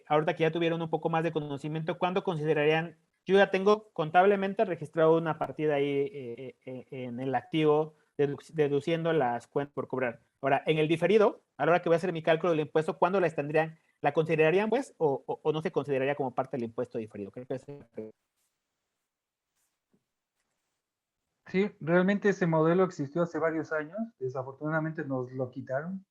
S2: ahorita que ya tuvieron un poco más de conocimiento, ¿cuándo considerarían? Yo ya tengo contablemente registrado una partida ahí en el activo, deduciendo las cuentas por cobrar. Ahora, en el diferido, a la hora que voy a hacer mi cálculo del impuesto, ¿cuándo la considerarían, pues, o no se consideraría como parte del impuesto diferido? Creo que es...
S1: Sí, realmente ese modelo existió hace varios años, desafortunadamente nos lo quitaron,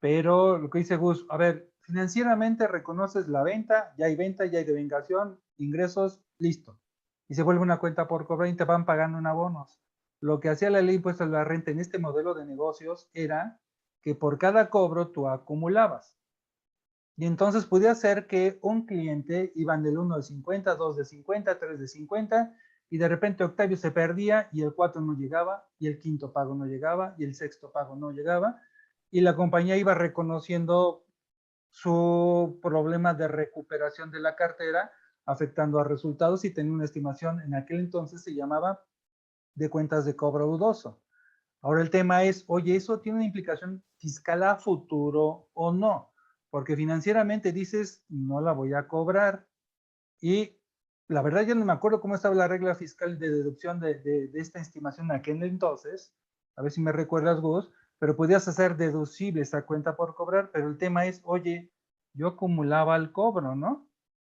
S1: pero lo que dice Gus, a ver, financieramente reconoces la venta, ya hay devengación, ingresos, listo. Y se vuelve una cuenta por cobrar y te van pagando en abonos. Lo que hacía la ley de impuestos a la renta en este modelo de negocios era que por cada cobro tú acumulabas. Y entonces podía ser que un cliente iban del 1 de 50, 2 de 50, 3 de 50, y de repente Octavio se perdía y el 4 no llegaba, y el quinto pago no llegaba, y el sexto pago no llegaba, y la compañía iba reconociendo su problema de recuperación de la cartera, afectando a resultados, y tenía una estimación, en aquel entonces se llamaba de cuentas de cobro dudoso. Ahora el tema es, oye, ¿eso tiene una implicación fiscal a futuro o no? Porque financieramente dices, no la voy a cobrar. Y la verdad yo no me acuerdo cómo estaba la regla fiscal de deducción de esta estimación en aquel entonces. A ver si me recuerdas, Gus. Pero podías hacer deducible esa cuenta por cobrar, pero el tema es, oye, yo acumulaba el cobro, ¿no?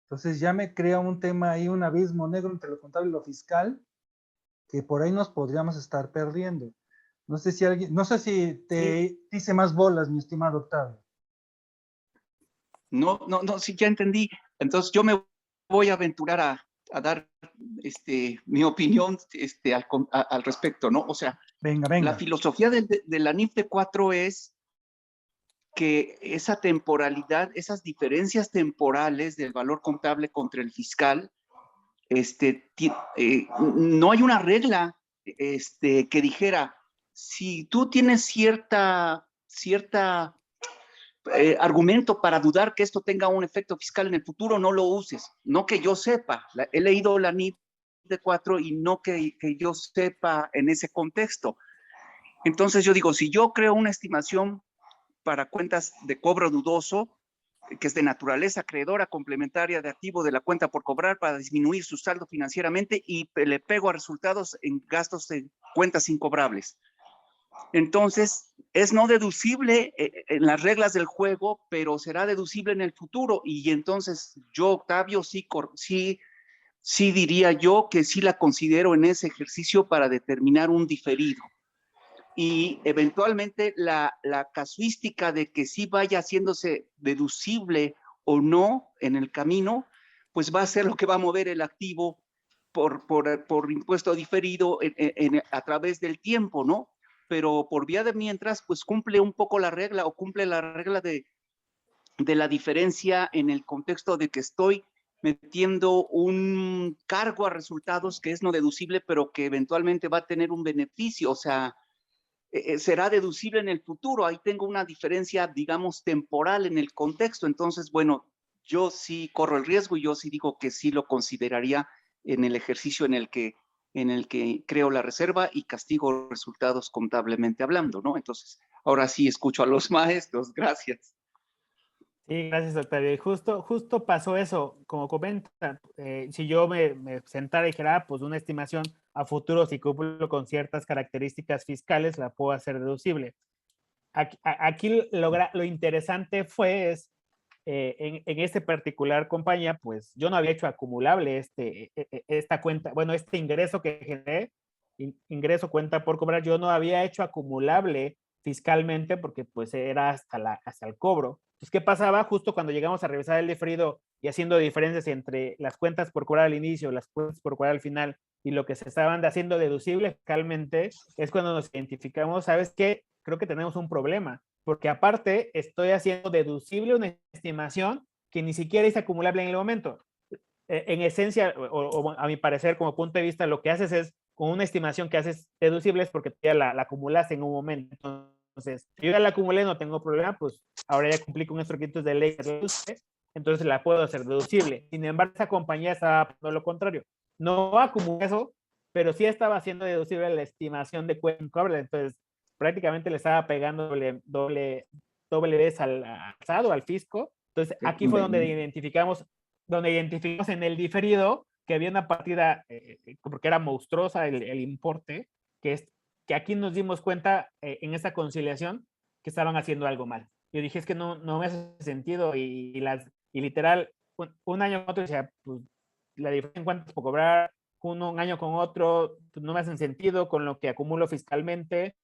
S1: Entonces ya me crea un tema ahí, un abismo negro entre lo contable y lo fiscal, que por ahí nos podríamos estar perdiendo. No sé si te dice más bolas, mi estimado Octavio.
S5: No, sí, ya entendí. Entonces yo me voy a aventurar a dar mi opinión al respecto, ¿no? O sea,
S1: Venga.
S5: la filosofía de la NIF de 4 es que esa temporalidad, esas diferencias temporales del valor contable contra el fiscal, no hay una regla que dijera, si tú tienes cierta argumento para dudar que esto tenga un efecto fiscal en el futuro, no lo uses. No que yo sepa. He leído la NIF de 4 y no que yo sepa en ese contexto. Entonces yo digo, si yo creo una estimación para cuentas de cobro dudoso, que es de naturaleza acreedora complementaria de activo de la cuenta por cobrar para disminuir su saldo financieramente, y le pego a resultados en gastos de cuentas incobrables. Entonces, es no deducible en las reglas del juego, pero será deducible en el futuro. Y entonces yo, Octavio, sí diría yo que sí la considero en ese ejercicio para determinar un diferido. Y eventualmente la casuística de que sí vaya haciéndose deducible o no en el camino, pues va a ser lo que va a mover el activo por impuesto diferido a través del tiempo, ¿no? Pero por vía de mientras, pues cumple un poco la regla, o cumple la regla de la diferencia en el contexto de que estoy metiendo un cargo a resultados que es no deducible, pero que eventualmente va a tener un beneficio, o sea, será deducible en el futuro. Ahí tengo una diferencia, digamos, temporal en el contexto. Entonces, bueno, yo sí corro el riesgo y yo sí digo que sí lo consideraría en el ejercicio en el que creo la reserva y castigo resultados contablemente hablando, ¿no? Entonces, ahora sí escucho a los maestros. Gracias.
S2: Sí, gracias, Octavio. Y justo pasó eso, como comenta, si yo me sentara y dijera, pues una estimación a futuro, si cumplo con ciertas características fiscales, la puedo hacer deducible. Aquí lo interesante fue, en este particular compañía, pues yo no había hecho acumulable esta cuenta, bueno, este ingreso que generé, ingreso cuenta por cobrar, yo no había hecho acumulable fiscalmente porque pues era hasta el cobro. Entonces, ¿qué pasaba? Justo cuando llegamos a revisar el diferido y haciendo diferencias entre las cuentas por cobrar al inicio, las cuentas por cobrar al final y lo que se estaban haciendo deducible fiscalmente, es cuando nos identificamos, ¿sabes qué? Creo que tenemos un problema, porque aparte estoy haciendo deducible una estimación que ni siquiera es acumulable en el momento. En esencia, o a mi parecer, como punto de vista, lo que haces es, con una estimación que haces deducible es porque ya la acumulaste en un momento. Entonces, si yo ya la acumulé, no tengo problema, pues ahora ya cumplí con estos requisitos de ley que reduce, entonces la puedo hacer deducible. Sin embargo, esa compañía estaba haciendo lo contrario. No acumuló eso, pero sí estaba haciendo deducible la estimación de cuenta incobrable. Entonces, prácticamente le estaba pegando doble vez al SAT, al fisco. Entonces, aquí fue donde identificamos en el diferido que había una partida, porque era monstruosa el importe, que aquí nos dimos cuenta en esa conciliación que estaban haciendo algo mal. Yo dije, es que no me hace sentido, y literal, un año con otro, decía, pues la diferencia en cuánto por cobrar un año con otro, pues, no me hacen sentido con lo que acumulo fiscalmente,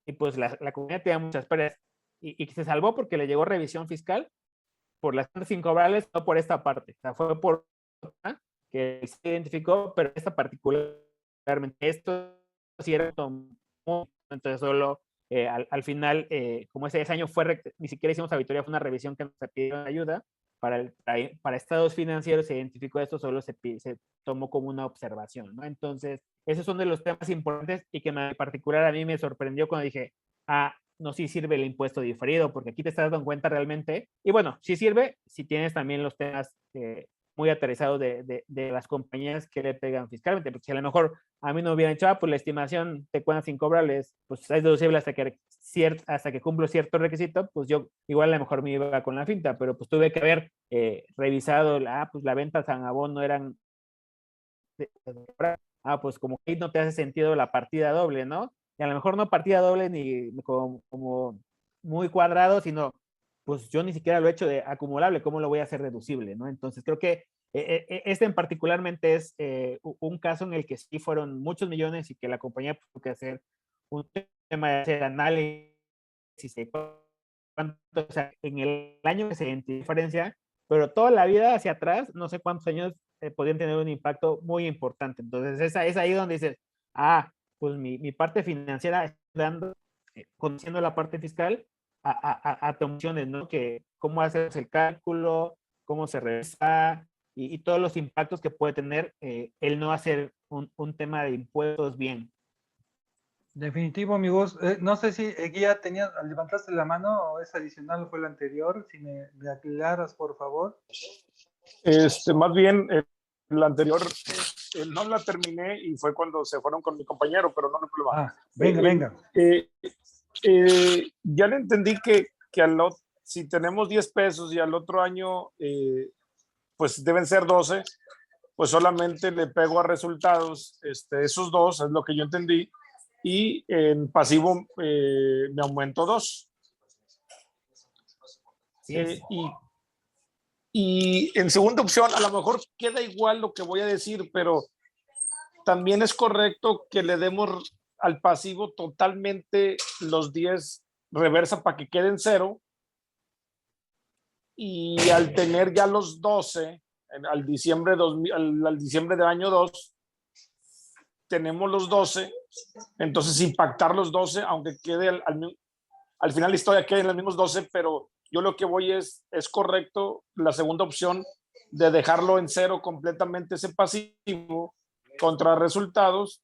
S2: y pues la comunidad tenía muchas pérdidas, y se salvó porque le llegó revisión fiscal por las cuentas incobrables, no por esta parte, o sea, fue por otra que se identificó, pero esta particularmente, esto sí era entonces solo al final, como ese año ni siquiera hicimos auditoría, fue una revisión que nos pidieron ayuda para estados financieros, se identificó esto, solo se tomó como una observación, ¿no? Entonces, esos son de los temas importantes, y que en particular a mí me sorprendió cuando dije, no, sí sirve el impuesto diferido, porque aquí te estás dando cuenta realmente, y bueno, sí sirve si tienes también los temas muy aterrizados de las compañías que le pegan fiscalmente, porque si a lo mejor a mí no me hubieran dicho, pues la estimación de cuentas incobrables, pues es deducible hasta que cumplo cierto requisito, pues yo igual a lo mejor me iba con la finta, pero pues tuve que haber revisado, pues la venta San Abón no eran, pues como que no te hace sentido la partida doble, ¿no? Y a lo mejor no partida doble ni como muy cuadrado, sino pues yo ni siquiera lo he hecho de acumulable, ¿cómo lo voy a hacer deducible, ¿no? Entonces creo que este en particularmente es un caso en el que sí fueron muchos millones, y que la compañía tuvo que hacer un tema de hacer análisis de cuánto, o sea, en el año que se diferencia, pero toda la vida hacia atrás, no sé cuántos años podían tener un impacto muy importante. Entonces es ahí donde dices, pues mi parte financiera está dando, conociendo la parte fiscal, a opciones, ¿no? Que cómo haces el cálculo, cómo se revisa, y todos los impactos que puede tener el no hacer un tema de impuestos bien.
S1: Definitivo, amigos. No sé si Guía levantaste la mano, o es adicional o fue el anterior. Si me aclaras, por favor.
S4: Más bien, la anterior no la terminé, y fue cuando se fueron con mi compañero, pero no hay problema.
S1: Venga.
S4: Ya le entendí que si tenemos 10 pesos y al otro año pues deben ser 12, pues solamente le pego a resultados esos 2, es lo que yo entendí, y en pasivo me aumento 2. Y en segunda opción, a lo mejor queda igual lo que voy a decir, pero también es correcto que le demos al pasivo totalmente los 10 reversa para que queden 0, y al tener ya los 12 al diciembre del año 2 tenemos los 12, entonces impactar los 12, aunque quede al final la historia quede en los mismos 12, pero yo lo que voy es correcto la segunda opción de dejarlo en 0 completamente ese pasivo contra resultados,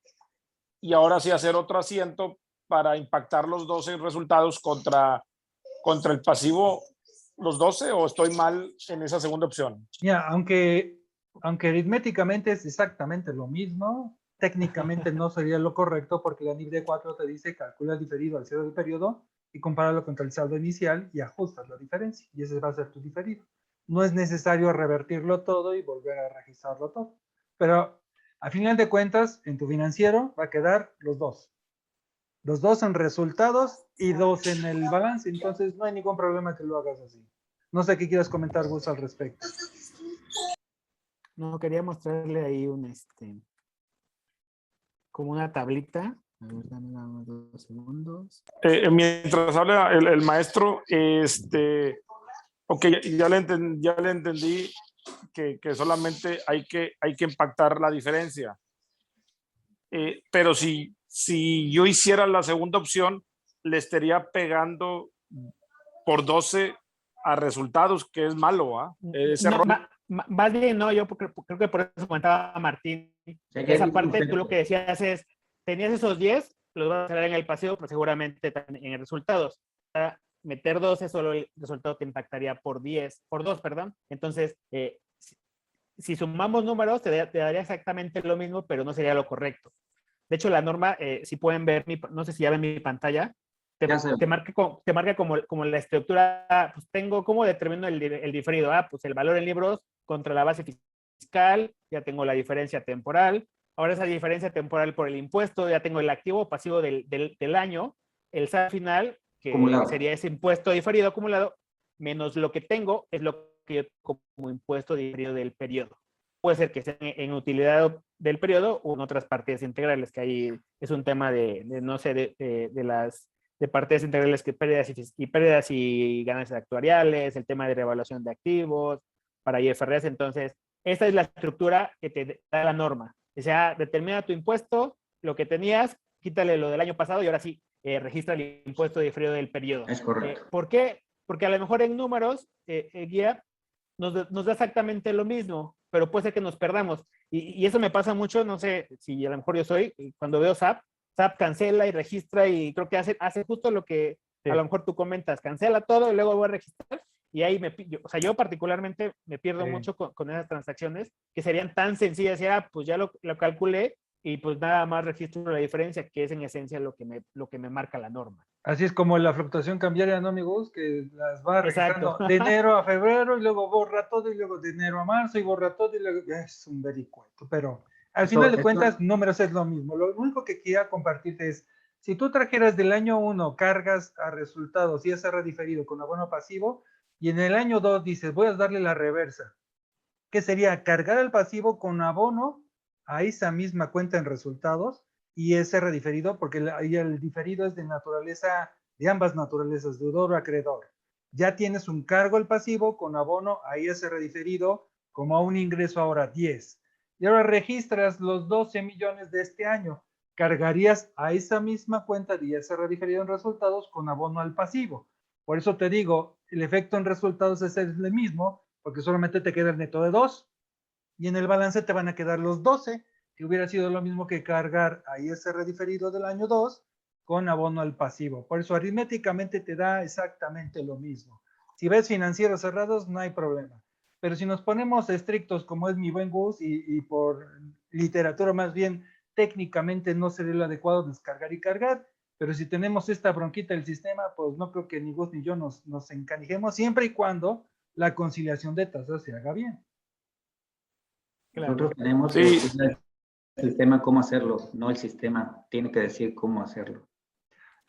S4: y ahora sí hacer otro asiento para impactar los 12 resultados contra el pasivo los 12, o estoy mal en esa segunda opción.
S1: Ya, aunque aritméticamente es exactamente lo mismo, técnicamente no sería lo correcto, porque la NIF D4 te dice calcula el diferido al cierre del periodo y compáralo contra el saldo inicial y ajustas la diferencia, y ese va a ser tu diferido. No es necesario revertirlo todo y volver a registrarlo todo, pero a final de cuentas en tu financiero va a quedar los 2 en resultados y 2 en el balance, entonces no hay ningún problema que lo hagas así. No sé qué quieras comentar, Gus, al respecto.
S2: No, quería mostrarle ahí como una tablita. A ver, dame 2 segundos.
S4: Mientras habla el maestro, ok, ya le entendí que solamente hay que impactar la diferencia. Pero si yo hiciera la segunda opción, le estaría pegando por 12 a resultados, que es malo,
S2: Más bien, no, yo creo que por eso comentaba Martín. Esa parte, tú lo que decías tenías esos 10, los vas a hacer en el pasivo, pero seguramente también en resultados. meter 12, solo el resultado te impactaría por 10, por 2, perdón. Entonces, si sumamos números, te daría exactamente lo mismo, pero no sería lo correcto. De hecho, la norma, si pueden ver, no sé si ya ven mi pantalla, te marca como la estructura, pues tengo, ¿cómo determino el diferido? Pues el valor en libros contra la base fiscal, ya tengo la diferencia temporal. Ahora esa diferencia temporal por el impuesto, ya tengo el activo o pasivo del año, el SAT final, que
S3: Acumulado.
S2: sería ese impuesto diferido acumulado, menos lo que tengo es lo que yo como impuesto diferido del periodo. Puede ser que sea en utilidad del periodo o en otras partidas integrales, que ahí es un tema no sé, de partidas integrales, que pérdidas y ganancias actuariales, el tema de revaluación de activos para IFRS. Entonces, esta es la estructura que te da la norma. O sea, determina tu impuesto, lo que tenías, quítale lo del año pasado y ahora sí, registra el impuesto diferido del periodo.
S3: Es correcto.
S2: ¿Por qué? Porque a lo mejor en números, guía, nos da exactamente lo mismo, pero puede ser que nos perdamos. Y eso me pasa mucho, no sé si a lo mejor yo soy, cuando veo SAP cancela y registra y creo que hace justo lo que a lo mejor tú comentas, cancela todo y luego voy a registrar. Y ahí yo particularmente me pierdo mucho con esas transacciones que serían tan sencillas. Pues ya lo calculé y pues nada más registro la diferencia, que es en esencia lo que me marca la norma.
S1: Así es como la fluctuación cambiaria, ¿no, amigos? Que las va registrando
S2: Exacto.
S1: de enero a febrero y luego borra todo y luego de enero a marzo y borra todo y luego es un vericueto. Pero al final de cuentas, números es lo mismo. Lo único que quería compartirte es, si tú trajeras del año 1 cargas a resultados y ISR diferido con abono pasivo, y en el año 2 dices, voy a darle la reversa, que sería cargar el pasivo con abono a esa misma cuenta en resultados y ISR diferido, porque ahí el diferido es de naturaleza, de ambas naturalezas, deudor o acreedor. Ya tienes un cargo al pasivo con abono a ISR diferido como a un ingreso ahora 10. Y ahora registras los 12 millones de este año. Cargarías a esa misma cuenta de ISR diferido en resultados con abono al pasivo. Por eso te digo, el efecto en resultados es el mismo, porque solamente te queda el neto de 2 y en el balance te van a quedar los 12, que hubiera sido lo mismo que cargar a ISR diferido del año 2 con abono al pasivo. Por eso aritméticamente te da exactamente lo mismo. Si ves financieros cerrados, no hay problema. Pero si nos ponemos estrictos, como es mi buen Gus, y por literatura más bien, técnicamente no sería lo adecuado descargar y cargar, pero si tenemos esta bronquita del sistema, pues no creo que ni Gus ni yo nos encanijemos, siempre y cuando la conciliación de tasas se haga bien.
S3: Nosotros tenemos que decir el sistema cómo hacerlo, no el sistema tiene que decir cómo hacerlo.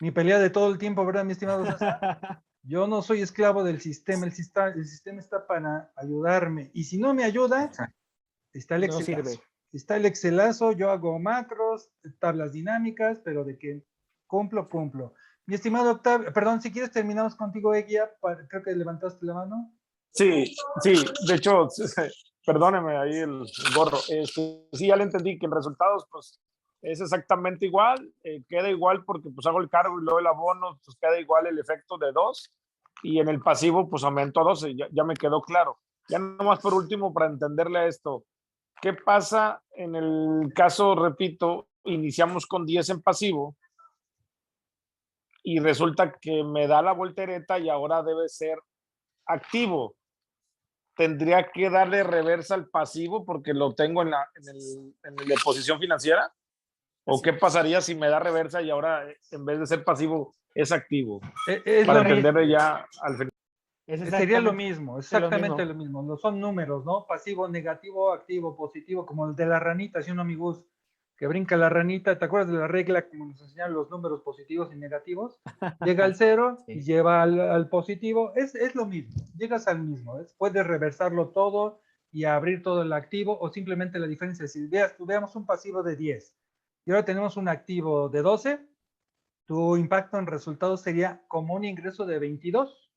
S1: Mi pelea de todo el tiempo, ¿verdad, mi estimado César? Yo no soy esclavo del sistema, el sistema está para ayudarme. Y si no me ayuda, está el Excelazo. No sirve. Está el Excelazo, yo hago macros, tablas dinámicas, pero de que cumplo. Mi estimado Octavio, perdón, si quieres terminamos contigo, Eguía, creo que levantaste la mano.
S4: Sí, de hecho, perdóneme ahí el gorro. Sí, ya le entendí que en resultados, pues, es exactamente igual, queda igual porque pues hago el cargo y luego el abono, pues queda igual el efecto de 2, y en el pasivo pues aumento a 12, ya me quedó claro. Ya nomás por último, para entenderle a esto, ¿qué pasa en el caso, repito, iniciamos con 10 en pasivo y resulta que me da la voltereta y ahora debe ser activo? ¿Tendría que darle reversa al pasivo porque lo tengo en la posición financiera? ¿O qué pasaría si me da reversa y ahora en vez de ser pasivo es activo? Para entenderle ya al final.
S1: Sería lo mismo, exactamente lo mismo. No son números, ¿no? Pasivo, negativo, activo, positivo, como el de la ranita, ¿sí o no, amigos? Que brinca la ranita, ¿te acuerdas de la regla como nos enseñaron los números positivos y negativos? Llega al 0 sí. Y lleva al positivo, es lo mismo, llegas al mismo, puedes reversarlo todo y abrir todo el activo, o simplemente la diferencia, si veamos un pasivo de 10 y ahora tenemos un activo de 12, tu impacto en resultados sería como un ingreso de 22.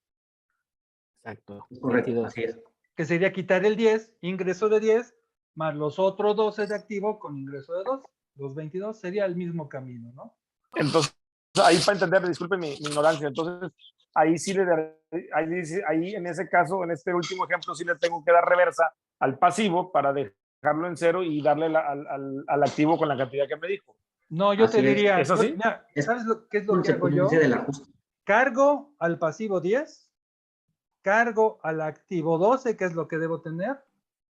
S2: Exacto.
S3: Correcto, así es.
S1: Que sería quitar el 10, ingreso de 10, más los otros 12 de activo con ingreso de 2. Los 22 sería el mismo camino, ¿no?
S4: Entonces, ahí para entender, disculpe mi ignorancia, entonces ahí sí ahí en ese caso, en este último ejemplo, sí le tengo que dar reversa al pasivo para dejarlo en 0 y darle al activo con la cantidad que me dijo.
S1: No, yo
S3: así
S1: te diría,
S4: ¿es así?
S1: Mira, ¿sabes qué es lo que hago yo?
S3: Del ajuste.
S1: cargo al pasivo 10, cargo al activo 12, que es lo que debo tener,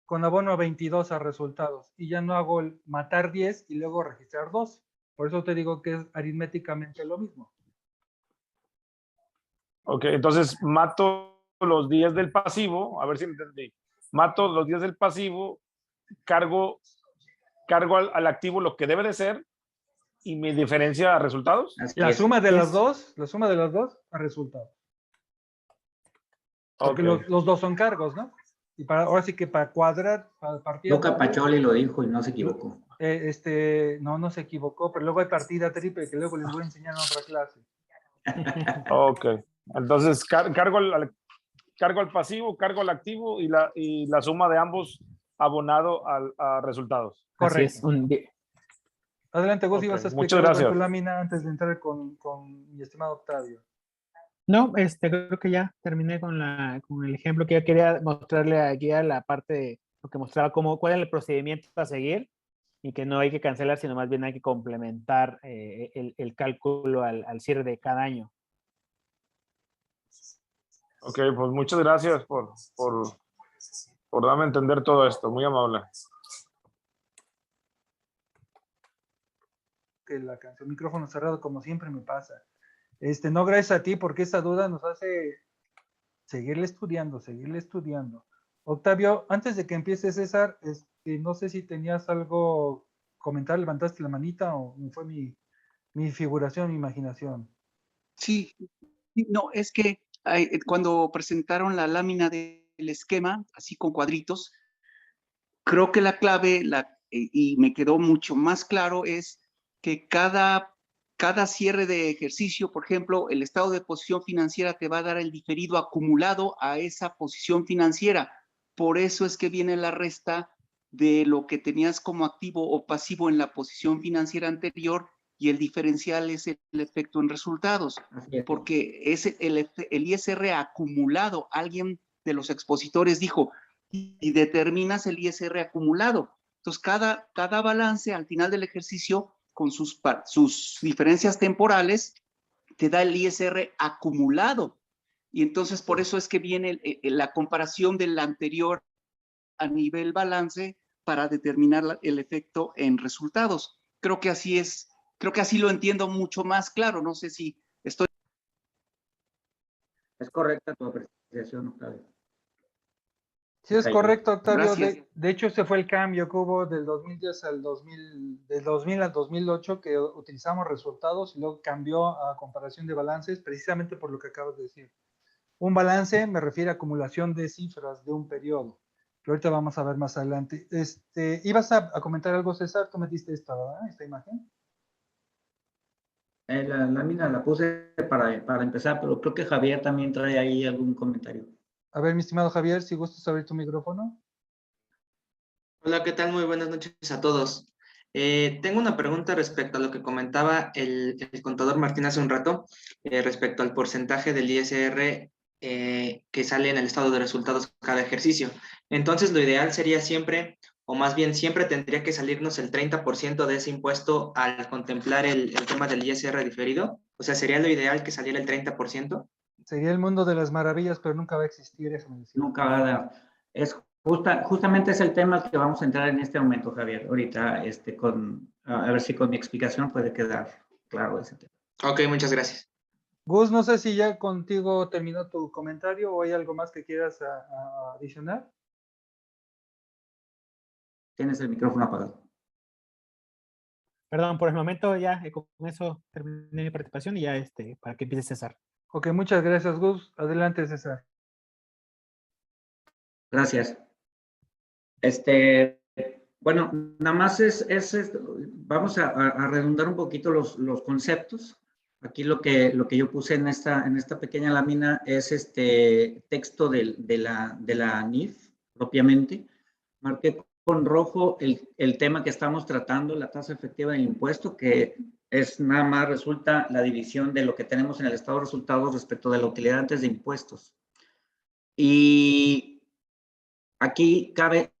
S1: con abono 22 a resultados. Y ya no hago el matar 10 y luego registrar 12. Por eso te digo que es aritméticamente lo mismo.
S4: Ok, entonces mato los 10 del pasivo, a ver si entendí. Mato los 10 del pasivo, cargo al activo lo que debe de ser y mi diferencia a resultados.
S3: Así
S1: La
S3: es.
S1: suma de las dos a resultados. Porque
S4: Ok.
S1: los dos son cargos, ¿no? Y ahora sí que para cuadrar, para partida
S3: Luca
S1: doble,
S3: Pacioli lo dijo y no se equivocó.
S1: no se equivocó, pero luego hay partida triple que luego les voy a enseñar en otra clase.
S4: Ok. Entonces cargo al pasivo, cargo al activo y la suma de ambos abonado a resultados.
S2: Así es.
S1: Correcto. Adelante, Gus,
S4: Ok,
S1: ibas a
S4: muchas
S1: explicar algo en tu
S4: gracias.
S1: lámina antes de entrar con mi estimado Octavio.
S2: No, creo que ya terminé con el ejemplo que ya quería mostrarle aquí a la parte de lo que mostraba cuál es el procedimiento a seguir y que no hay que cancelar, sino más bien hay que complementar el cálculo al cierre de cada año.
S4: Ok, pues muchas gracias por darme a entender todo esto. Muy amable.
S1: Que la canción micrófono cerrado, como siempre me pasa. No, gracias a ti, porque esa duda nos hace seguirle estudiando. Octavio, antes de que empiece César, no sé si tenías algo comentar, levantaste la manita o fue mi figuración, mi imaginación.
S5: Sí, no, es que cuando presentaron la lámina del esquema, así con cuadritos, creo que la clave, y me quedó mucho más claro, es que cada cierre de ejercicio, por ejemplo, el estado de posición financiera te va a dar el diferido acumulado a esa posición financiera. Por eso es que viene la resta de lo que tenías como activo o pasivo en la posición financiera anterior y el diferencial es el efecto en resultados.
S3: Así es.
S5: Porque es el ISR acumulado. Alguien de los expositores dijo, y determinas el ISR acumulado. Entonces, cada balance al final del ejercicio, con sus diferencias temporales, te da el ISR acumulado. Y entonces, por eso es que viene la comparación del anterior a nivel balance para determinar el efecto en resultados. Creo que así es, creo que así lo entiendo mucho más claro. No sé si estoy...
S3: Es correcta tu apreciación, Octavio.
S1: Sí, es correcto, Octavio.
S5: Gracias.
S1: De hecho, ese fue el cambio que hubo del 2010 al 2000, del 2000 al 2008, que utilizamos resultados y luego cambió a comparación de balances, precisamente por lo que acabas de decir. Un balance me refiere a acumulación de cifras de un periodo, que ahorita vamos a ver más adelante. ¿Ibas a comentar algo, César? Tú metiste esta, ¿verdad? Esta imagen.
S3: La lámina la puse para empezar, pero creo que Javier también trae ahí algún comentario.
S1: A ver, mi estimado Javier, si gustas abrir tu micrófono.
S6: Hola, ¿qué tal? Muy buenas noches a todos. Tengo una pregunta respecto a lo que comentaba el contador Martín hace un rato, respecto al porcentaje del ISR que sale en el estado de resultados cada ejercicio. Entonces, lo ideal sería siempre, o más bien siempre tendría que salirnos el 30% de ese impuesto al contemplar el tema del ISR diferido. O sea, ¿sería lo ideal que saliera el 30%?
S1: Sería el mundo de las maravillas, pero nunca va a existir, déjame decir.
S3: Nunca va a dar. Justamente es el tema que vamos a entrar en este momento, Javier. Ahorita, a ver si con mi explicación puede quedar claro ese tema.
S6: Ok, muchas gracias.
S1: Gus, no sé si ya contigo terminó tu comentario o hay algo más que quieras adicionar.
S3: Tienes el micrófono apagado.
S2: Perdón, por el momento ya con eso terminé mi participación y ya para que empiece César.
S1: Ok, muchas gracias, Gus. Adelante, César.
S3: Gracias. Bueno, nada más vamos a redundar un poquito los conceptos. Aquí lo que yo puse en esta pequeña lámina es texto de la NIF propiamente. Marqué con rojo el tema que estamos tratando, la tasa efectiva del impuesto, que es nada más resulta la división de lo que tenemos en el estado de resultados respecto de la utilidad antes de impuestos. Y aquí cabe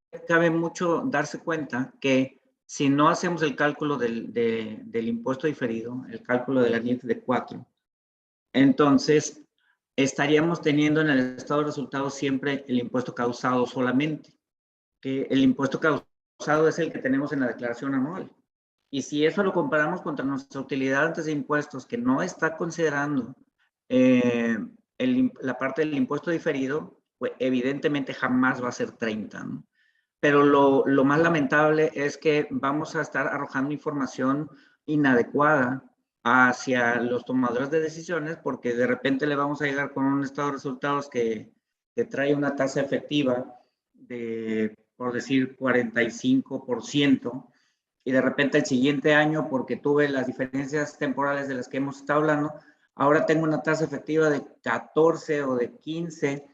S3: mucho darse cuenta que si no hacemos el cálculo del impuesto diferido, el cálculo de la NIF de 4, Entonces, estaríamos teniendo en el estado de resultados siempre el impuesto causado solamente, que el impuesto causado es el que tenemos en la declaración anual. Y si eso lo comparamos contra nuestra utilidad antes de impuestos, que no está considerando la parte del impuesto diferido, pues evidentemente jamás va a ser 30, ¿no? Pero lo más lamentable es que vamos a estar arrojando información inadecuada hacia los tomadores de decisiones, porque de repente le vamos a llegar con un estado de resultados que trae una tasa efectiva de, por decir, 45%, y de repente el siguiente año, porque tuve las diferencias temporales de las que hemos estado hablando, ahora tengo una tasa efectiva de 14 o de 15,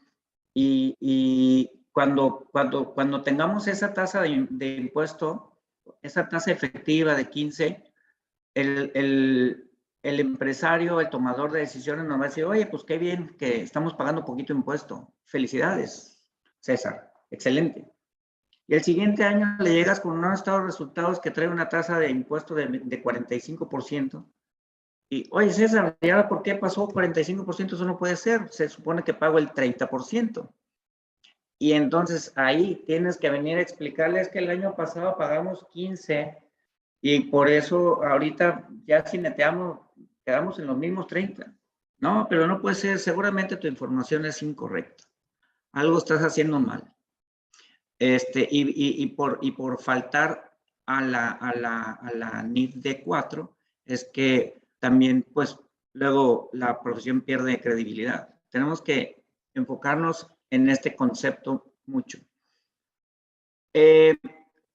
S3: y cuando tengamos esa tasa de impuesto, esa tasa efectiva de 15, el empresario, el tomador de decisiones nos va a decir, oye, pues qué bien que estamos pagando poquito impuesto. Felicidades, César, excelente. Y el siguiente año le llegas con un estado de resultados que trae una tasa de impuesto de 45%. Y, oye, César, ¿y ahora por qué pasó 45%? Eso no puede ser. Se supone que pago el 30%. Y entonces ahí tienes que venir a explicarles que el año pasado pagamos 15 y por eso ahorita ya si neteamos, quedamos en los mismos 30. No, pero no puede ser. Seguramente tu información es incorrecta. Algo estás haciendo mal. Y por faltar a la NIF D4 es que también, pues, luego la profesión pierde credibilidad. Tenemos que enfocarnos en este concepto mucho.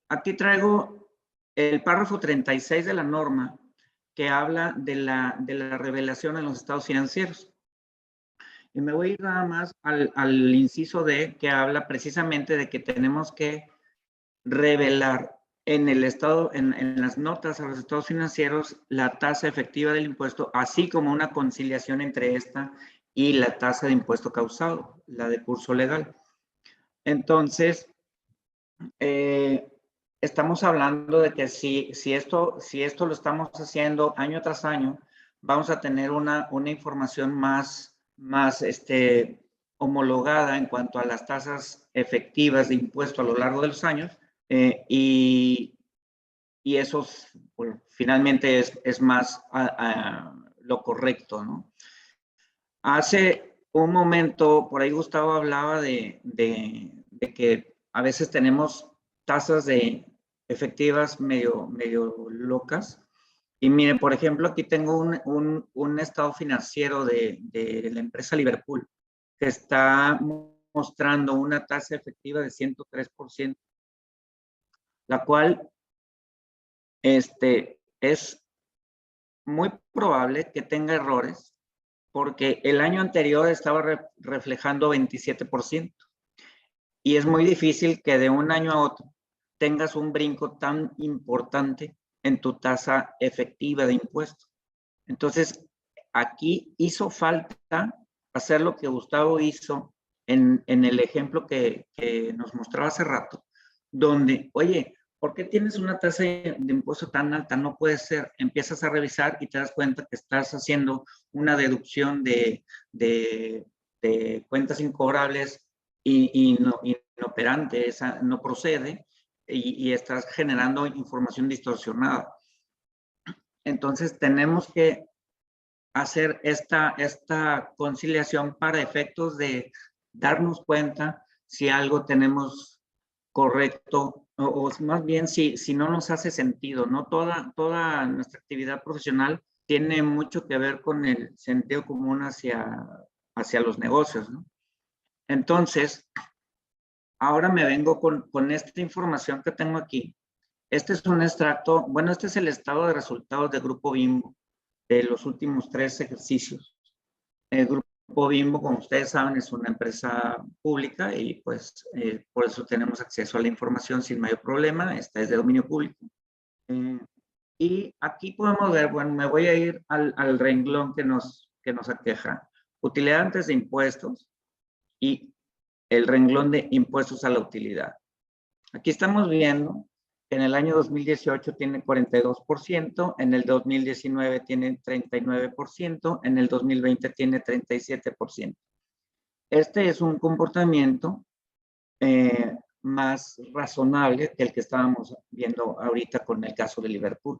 S3: Aquí traigo el párrafo 36 de la norma que habla de la revelación en los estados financieros. Y me voy a ir nada más al inciso D, que habla precisamente de que tenemos que revelar en el estado, en las notas a los estados financieros, la tasa efectiva del impuesto, así como una conciliación entre esta y la tasa de impuesto causado, la de curso legal. Entonces, estamos hablando de que si esto lo estamos haciendo año tras año, vamos a tener una información más homologada en cuanto a las tasas efectivas de impuesto a lo largo de los años, y eso pues, finalmente es más lo correcto, ¿no? Hace un momento, por ahí Gustavo hablaba de que a veces tenemos tasas de efectivas medio locas. Y mire, por ejemplo, aquí tengo un estado financiero de la empresa Liverpool, que está mostrando una tasa efectiva de 103%, la cual es muy probable que tenga errores, porque el año anterior estaba reflejando 27%. Y es muy difícil que de un año a otro tengas un brinco tan importante en tu tasa efectiva de impuestos. Entonces, aquí hizo falta hacer lo que Gustavo hizo en el ejemplo que nos mostraba hace rato, donde, oye, ¿por qué tienes una tasa de impuesto tan alta? No puede ser. Empiezas a revisar y te das cuenta que estás haciendo una deducción de cuentas incobrables y inoperante, esa no procede, y estás generando información distorsionada. Entonces, tenemos que hacer esta conciliación para efectos de darnos cuenta si algo tenemos correcto, o más bien si no nos hace sentido, ¿no? Toda nuestra actividad profesional tiene mucho que ver con el sentido común hacia los negocios, ¿no? Entonces, ahora me vengo con esta información que tengo aquí. Este es un extracto, bueno, este es el estado de resultados de Grupo Bimbo de los últimos 3 ejercicios. El Grupo Bimbo, como ustedes saben, es una empresa pública y pues por eso tenemos acceso a la información sin mayor problema. Esta es de dominio público. Y aquí podemos ver, bueno, me voy a ir al renglón que nos aqueja. Utilidad antes de impuestos y el renglón de impuestos a la utilidad. Aquí estamos viendo que en el año 2018 tiene 42%, en el 2019 tiene 39%, en el 2020 tiene 37%. Este es un comportamiento más razonable que el que estábamos viendo ahorita con el caso de Liverpool.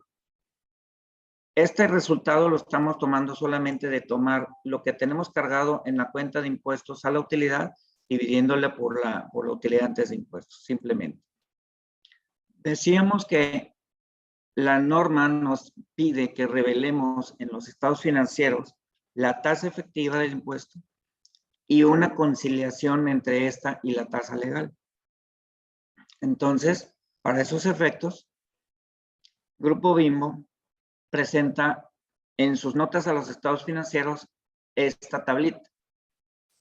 S3: Este resultado lo estamos tomando solamente de tomar lo que tenemos cargado en la cuenta de impuestos a la utilidad, dividiéndole por la utilidad antes de impuestos, simplemente. Decíamos que la norma nos pide que revelemos en los estados financieros la tasa efectiva del impuesto y una conciliación entre esta y la tasa legal. Entonces, para esos efectos, Grupo Bimbo presenta en sus notas a los estados financieros esta tablita.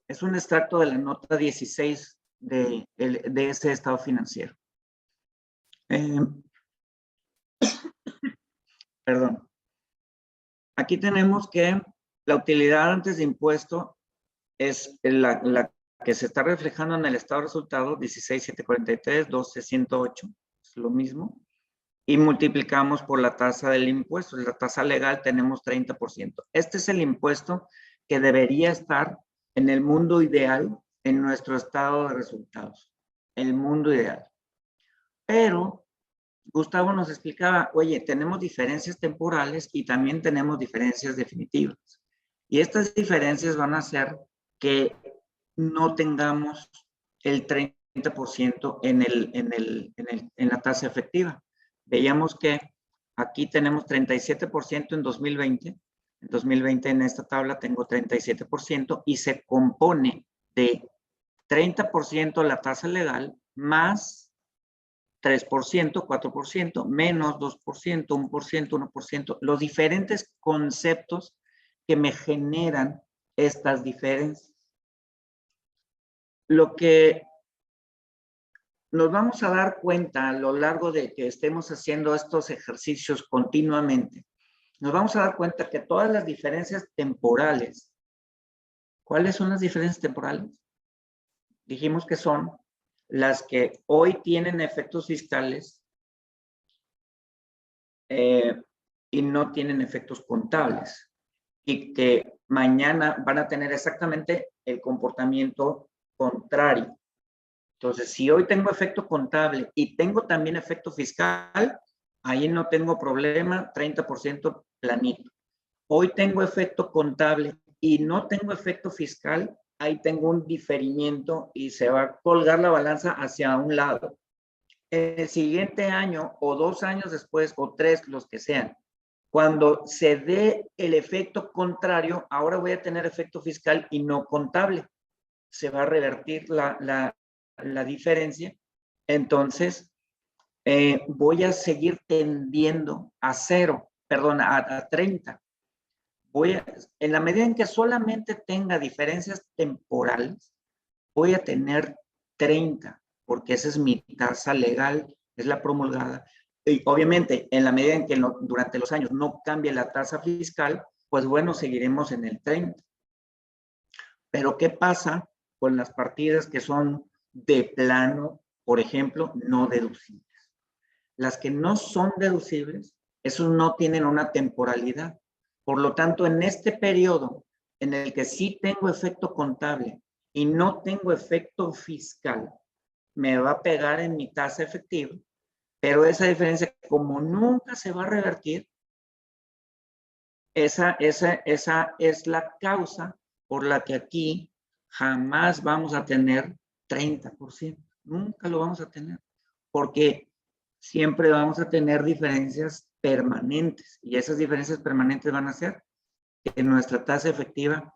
S3: Es un extracto de la nota 16 de ese estado financiero. Perdón. Aquí tenemos que la utilidad antes de impuesto es la que se está reflejando en el estado de resultado, 16,743, 12,108, es lo mismo. Y multiplicamos por la tasa del impuesto. La tasa legal tenemos 30%. Este es el impuesto que debería estar en el mundo ideal en nuestro estado de resultados. El mundo ideal. Pero Gustavo nos explicaba, oye, tenemos diferencias temporales y también tenemos diferencias definitivas. Y estas diferencias van a hacer que no tengamos el 30% en la tasa efectiva. Veíamos que aquí tenemos 37% en 2020. En 2020 en esta tabla tengo 37% y se compone de 30% la tasa legal más 3%, 4%, menos 2%, 1%, 1%, los diferentes conceptos que me generan estas diferencias. Lo que nos vamos a dar cuenta a lo largo de que estemos haciendo estos ejercicios continuamente, nos vamos a dar cuenta que todas las diferencias temporales, ¿cuáles son las diferencias temporales? Dijimos que son las que hoy tienen efectos fiscales y no tienen efectos contables y que mañana van a tener exactamente el comportamiento contrario. Entonces, si hoy tengo efecto contable y tengo también efecto fiscal, ahí no tengo problema, 30% planito. Hoy tengo efecto contable y no tengo efecto fiscal, ahí tengo un diferimiento y se va a colgar la balanza hacia un lado. En el siguiente año o 2 años después o 3, los que sean, cuando se dé el efecto contrario, ahora voy a tener efecto fiscal y no contable. Se va a revertir la diferencia. Entonces, voy a seguir tendiendo a 30. En la medida en que solamente tenga diferencias temporales, voy a tener 30, porque esa es mi tasa legal, es la promulgada. Y obviamente, en la medida en que durante los años no cambie la tasa fiscal, pues bueno, seguiremos en el 30. Pero ¿qué pasa con las partidas que son de plano, por ejemplo, no deducibles? Las que no son deducibles, esos no tienen una temporalidad. Por lo tanto, en este periodo en el que sí tengo efecto contable y no tengo efecto fiscal, me va a pegar en mi tasa efectiva, pero esa diferencia, como nunca se va a revertir, esa es la causa por la que aquí jamás vamos a tener 30%. Nunca lo vamos a tener, porque siempre vamos a tener diferencias permanentes y esas diferencias permanentes van a hacer que nuestra tasa efectiva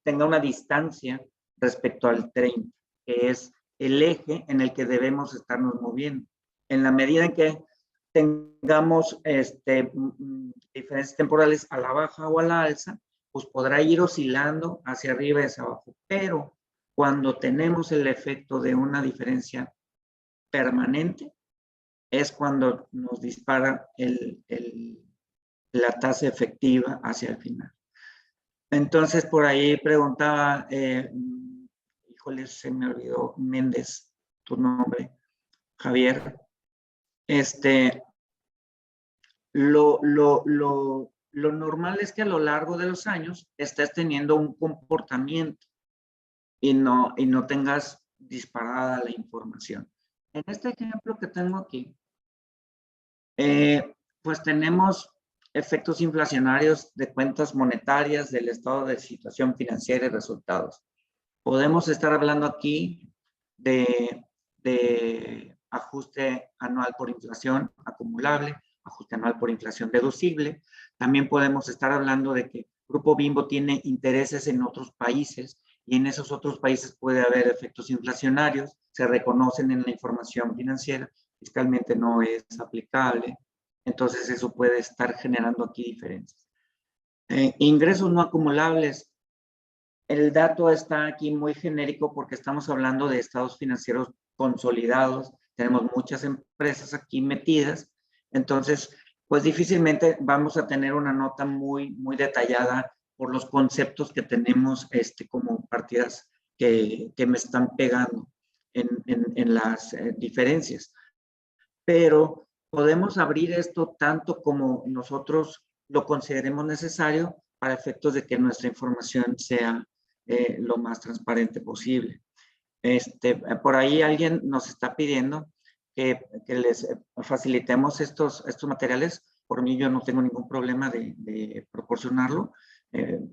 S3: tenga una distancia respecto al 30, que es el eje en el que debemos estarnos moviendo. En la medida en que tengamos diferencias temporales a la baja o a la alza, pues podrá ir oscilando hacia arriba y hacia abajo, pero cuando tenemos el efecto de una diferencia permanente, es cuando nos dispara la tasa efectiva hacia el final. Entonces, por ahí preguntaba híjole, se me olvidó, Méndez, tu nombre, Javier. Lo normal es que a lo largo de los años estés teniendo un comportamiento y no tengas disparada la información. En este ejemplo que tengo aquí, pues tenemos efectos inflacionarios de cuentas monetarias del estado de situación financiera y resultados. Podemos estar hablando aquí de ajuste anual por inflación acumulable, ajuste anual por inflación deducible. También podemos estar hablando de que Grupo Bimbo tiene intereses en otros países y en esos otros países puede haber efectos inflacionarios, se reconocen en la información financiera, fiscalmente no es aplicable, entonces eso puede estar generando aquí diferencias. Ingresos no acumulables. El dato está aquí muy genérico porque estamos hablando de estados financieros consolidados, tenemos muchas empresas aquí metidas, entonces, pues difícilmente vamos a tener una nota muy detallada por los conceptos que tenemos como partidas que me están pegando en las diferencias. Pero podemos abrir esto tanto como nosotros lo consideremos necesario para efectos de que nuestra información sea lo más transparente posible. Por ahí alguien nos está pidiendo que les facilitemos estos materiales. Por mí yo no tengo ningún problema de proporcionarlo.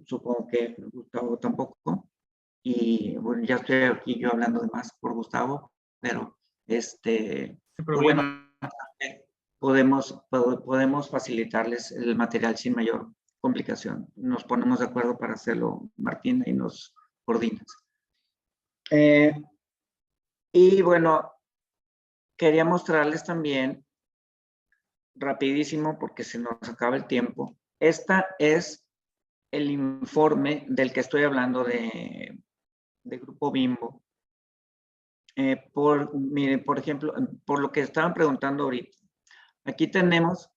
S3: Supongo que Gustavo tampoco. Y bueno, ya estoy aquí yo hablando de más por Gustavo, pero bueno, podemos facilitarles el material sin mayor complicación. Nos ponemos de acuerdo para hacerlo, Martín, y nos coordinas. Y bueno, quería mostrarles también, rapidísimo porque se nos acaba el tiempo, esta es el informe del que estoy hablando de Grupo Bimbo. Miren, por ejemplo, por lo que estaban preguntando ahorita, aquí tenemos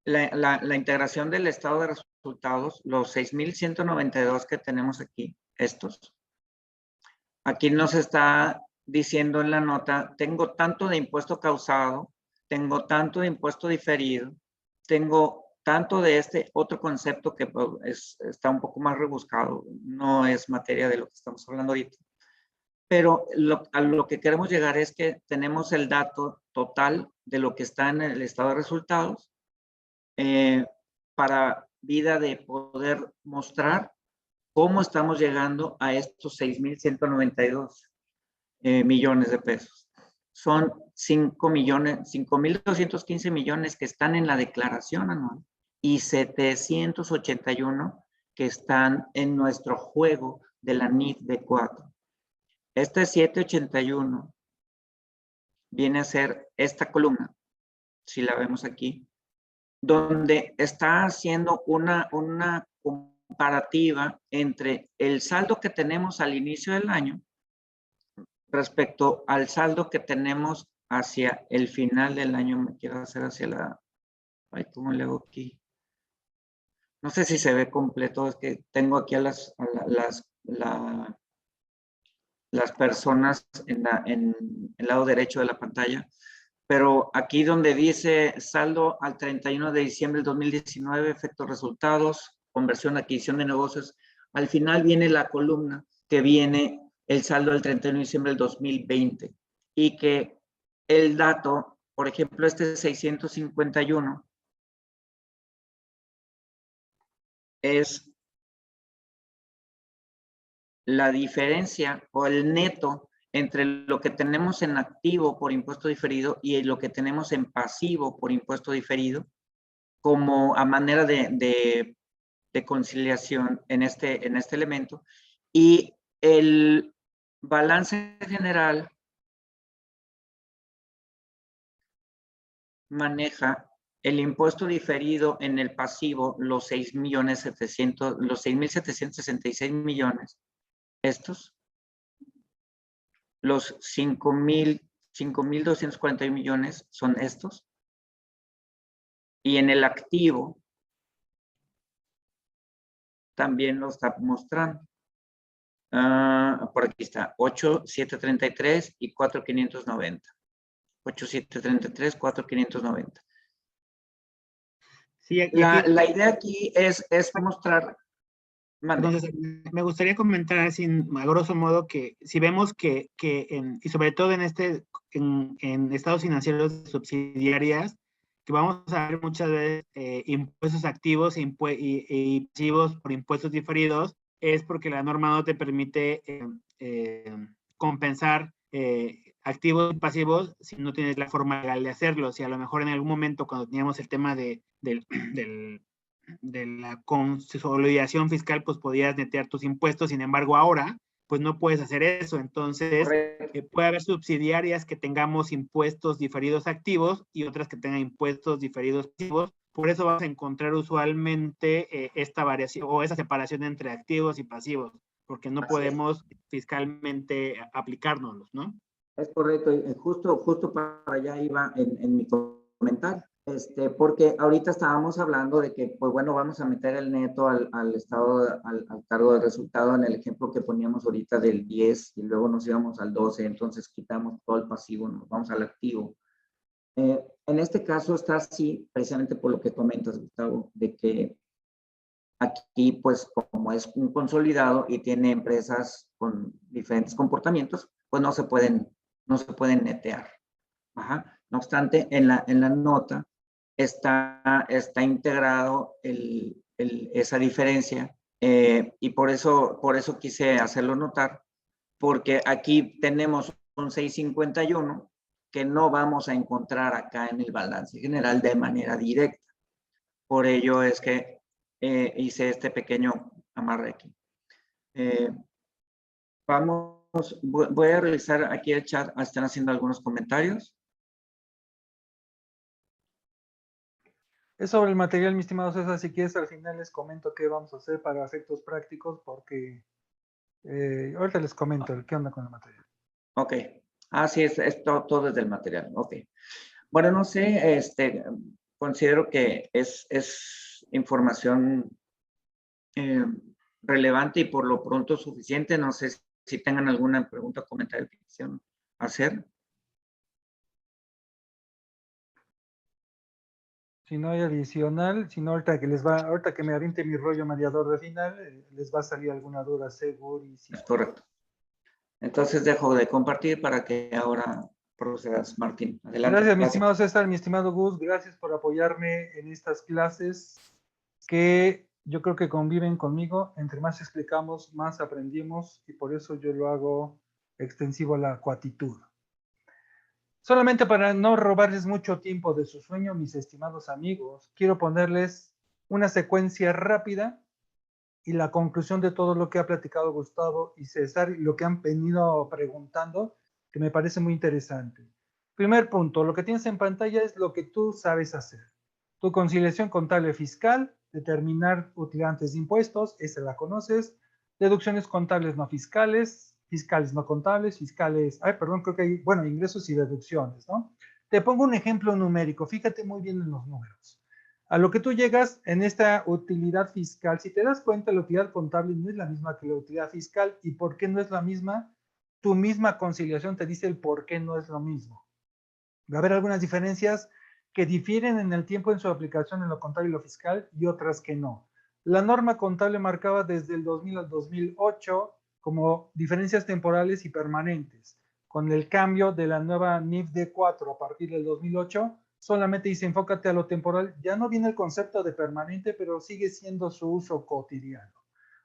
S3: la integración del estado de resultados, los 6,192 que tenemos aquí, estos. Aquí nos está diciendo en la nota, tengo tanto de impuesto causado, tengo tanto de impuesto diferido, tengo tanto de este otro concepto que está un poco más rebuscado, no es materia de lo que estamos hablando ahorita. Pero a lo que queremos llegar es que tenemos el dato total de lo que está en el estado de resultados para vida de poder mostrar cómo estamos llegando a estos 6,192 millones de pesos. Son 5,215 millones que están en la declaración anual y 781 que están en nuestro juego de la NIF D4. Este 781 viene a ser esta columna, si la vemos aquí, donde está haciendo una comparativa entre el saldo que tenemos al inicio del año respecto al saldo que tenemos hacia el final del año. Me quiero hacer hacia la... Ay, ¿cómo le hago aquí? No sé si se ve completo, es que tengo aquí a las personas en el lado derecho de la pantalla, pero aquí donde dice saldo al 31 de diciembre del 2019, efectos resultados, conversión, adquisición de negocios, al final viene la columna que viene el saldo al 31 de diciembre del 2020 y que el dato, por ejemplo, este 651 es la diferencia o el neto entre lo que tenemos en activo por impuesto diferido y lo que tenemos en pasivo por impuesto diferido, como a manera de conciliación en este elemento. Y el balance general maneja el impuesto diferido en el pasivo, los 6,766 millones, estos, los 5,241 millones son estos, y en el activo también lo está mostrando. Por aquí está, 8,733 y 4,590. 8,733, 4,590.
S2: Sí,
S3: La idea aquí es mostrar.
S2: Entonces, me gustaría comentar así, a grosso modo, que si vemos que y sobre todo en estados financieros subsidiarias, que vamos a ver muchas veces impuestos activos y pasivos por impuestos diferidos, es porque la norma no te permite compensar activos y pasivos si no tienes la forma legal de hacerlo. Si a lo mejor en algún momento cuando teníamos el tema de la consolidación fiscal, pues podías netear tus impuestos, sin embargo ahora, pues no puedes hacer eso. Entonces, puede haber subsidiarias que tengamos impuestos diferidos activos y otras que tengan impuestos diferidos pasivos. Por eso vas a encontrar usualmente esta variación o esa separación entre activos y pasivos, porque no podemos fiscalmente aplicárnoslos, ¿no?
S3: Es correcto, y justo para allá iba en mi comentario. Porque ahorita estábamos hablando de que, pues bueno, vamos a meter el neto al estado, al cargo del resultado en el ejemplo que poníamos ahorita del 10 y luego nos íbamos al 12, entonces quitamos todo el pasivo, nos vamos al activo. En este caso está así, precisamente por lo que comentas, Gustavo, de que aquí, pues como es un consolidado y tiene empresas con diferentes comportamientos, pues no se pueden netear. Ajá. No obstante, en la nota está integrado esa diferencia y por eso quise hacerlo notar, porque aquí tenemos un 651 que no vamos a encontrar acá en el balance general de manera directa. Por ello es que hice este pequeño amarre aquí. Voy a revisar aquí el chat, están haciendo algunos comentarios.
S1: Es sobre el material, mi estimado César. Si quieres, al final les comento qué vamos a hacer para efectos prácticos, porque ahorita les comento qué onda con el material.
S3: Ok. Sí, es todo desde el material. Ok. Bueno, no sé, considero que es información relevante y por lo pronto suficiente. No sé si tengan alguna pregunta o comentario que quisieran hacer.
S1: Si no hay adicional, si no, ahorita que me aviente mi rollo mediador de final, les va a salir alguna duda segurísimo.
S3: Es correcto. Entonces dejo de compartir para que ahora procedas, Martín. Adelante.
S1: Gracias, mi estimado César, mi estimado Gus, gracias por apoyarme en estas clases que yo creo que conviven conmigo. Entre más explicamos, más aprendimos y por eso yo lo hago extensivo a la cuatitud. Solamente para no robarles mucho tiempo de su sueño, mis estimados amigos, quiero ponerles una secuencia rápida y la conclusión de todo lo que ha platicado Gustavo y César y lo que han venido preguntando, que me parece muy interesante. Primer punto, lo que tienes en pantalla es lo que tú sabes hacer. Tu conciliación contable fiscal, determinar utilizantes de impuestos, esa la conoces, deducciones contables no fiscales, fiscales no contables, fiscales, creo que hay, bueno, ingresos y deducciones, ¿no? Te pongo un ejemplo numérico, fíjate muy bien en los números. A lo que tú llegas en esta utilidad fiscal, si te das cuenta, la utilidad contable no es la misma que la utilidad fiscal. ¿Y por qué no es la misma? Tu misma conciliación te dice el por qué no es lo mismo. Va a haber algunas diferencias que difieren en el tiempo en su aplicación en lo contable y lo fiscal y otras que no. La norma contable marcaba desde el 2000 al 2008 como diferencias temporales y permanentes. Con el cambio de la nueva NIF D4 a partir del 2008, solamente dice enfócate a lo temporal. Ya no viene el concepto de permanente, pero sigue siendo su uso cotidiano.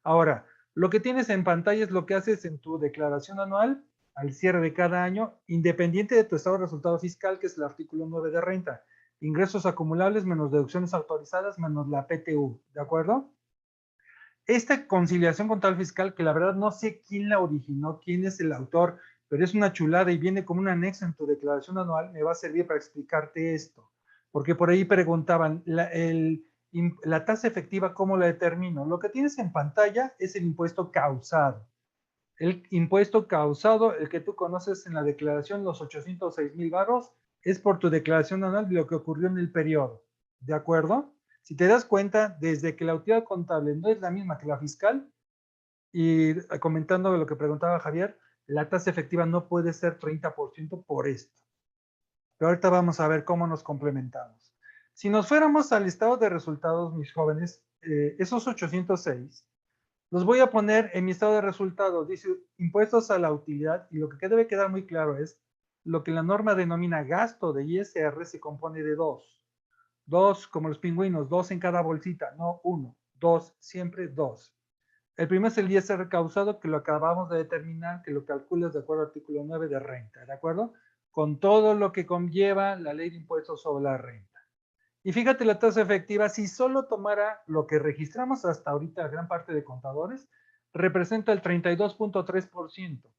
S1: Ahora, lo que tienes en pantalla es lo que haces en tu declaración anual al cierre de cada año, independiente de tu estado de resultado fiscal, que es el artículo 9 de renta. Ingresos acumulables menos deducciones autorizadas menos la PTU, ¿de acuerdo? Esta conciliación contable fiscal, que la verdad no sé quién la originó, quién es el autor, pero es una chulada y viene como un anexo en tu declaración anual, me va a servir para explicarte esto. Porque por ahí preguntaban, la tasa efectiva, ¿cómo la determino? Lo que tienes en pantalla es el impuesto causado. El impuesto causado, el que tú conoces en la declaración, los 806,000 varos, es por tu declaración anual de lo que ocurrió en el periodo. ¿De acuerdo? Si te das cuenta, desde que la utilidad contable no es la misma que la fiscal, y comentando lo que preguntaba Javier, la tasa efectiva no puede ser 30% por esto. Pero ahorita vamos a ver cómo nos complementamos. Si nos fuéramos al estado de resultados, mis jóvenes, esos 806, los voy a poner en mi estado de resultados. Dice impuestos a la utilidad, y lo que debe quedar muy claro es lo que la norma denomina gasto de ISR se compone de dos. Dos, como los pingüinos, dos en cada bolsita, no uno, dos, siempre dos. El primero es el ISR causado, que lo acabamos de determinar, que lo calculas de acuerdo al artículo 9 de renta, ¿de acuerdo? Con todo lo que conlleva la ley de impuestos sobre la renta. Y fíjate la tasa efectiva, si solo tomara lo que registramos hasta ahorita, gran parte de contadores, representa el 32.3%.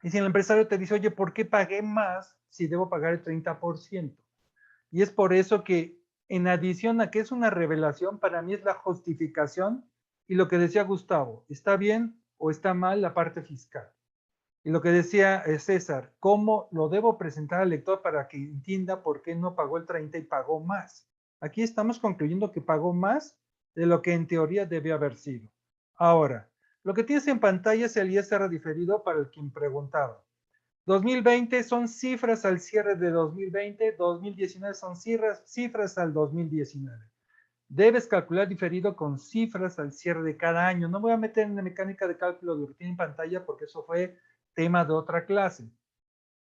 S1: Y si el empresario te dice, oye, ¿por qué pagué más si debo pagar el 30%? Y es por eso que, en adición a que es una revelación, para mí es la justificación y lo que decía Gustavo, ¿está bien o está mal la parte fiscal? Y lo que decía César, ¿cómo lo debo presentar al lector para que entienda por qué no pagó el 30 y pagó más? Aquí estamos concluyendo que pagó más de lo que en teoría debió haber sido. Ahora, lo que tienes en pantalla es el ISR diferido para el quien preguntaba. 2020 son cifras al cierre de 2020, 2019 son cifras al 2019. Debes calcular diferido con cifras al cierre de cada año. No voy a meter en la mecánica de cálculo de lo que tiene en pantalla porque eso fue tema de otra clase.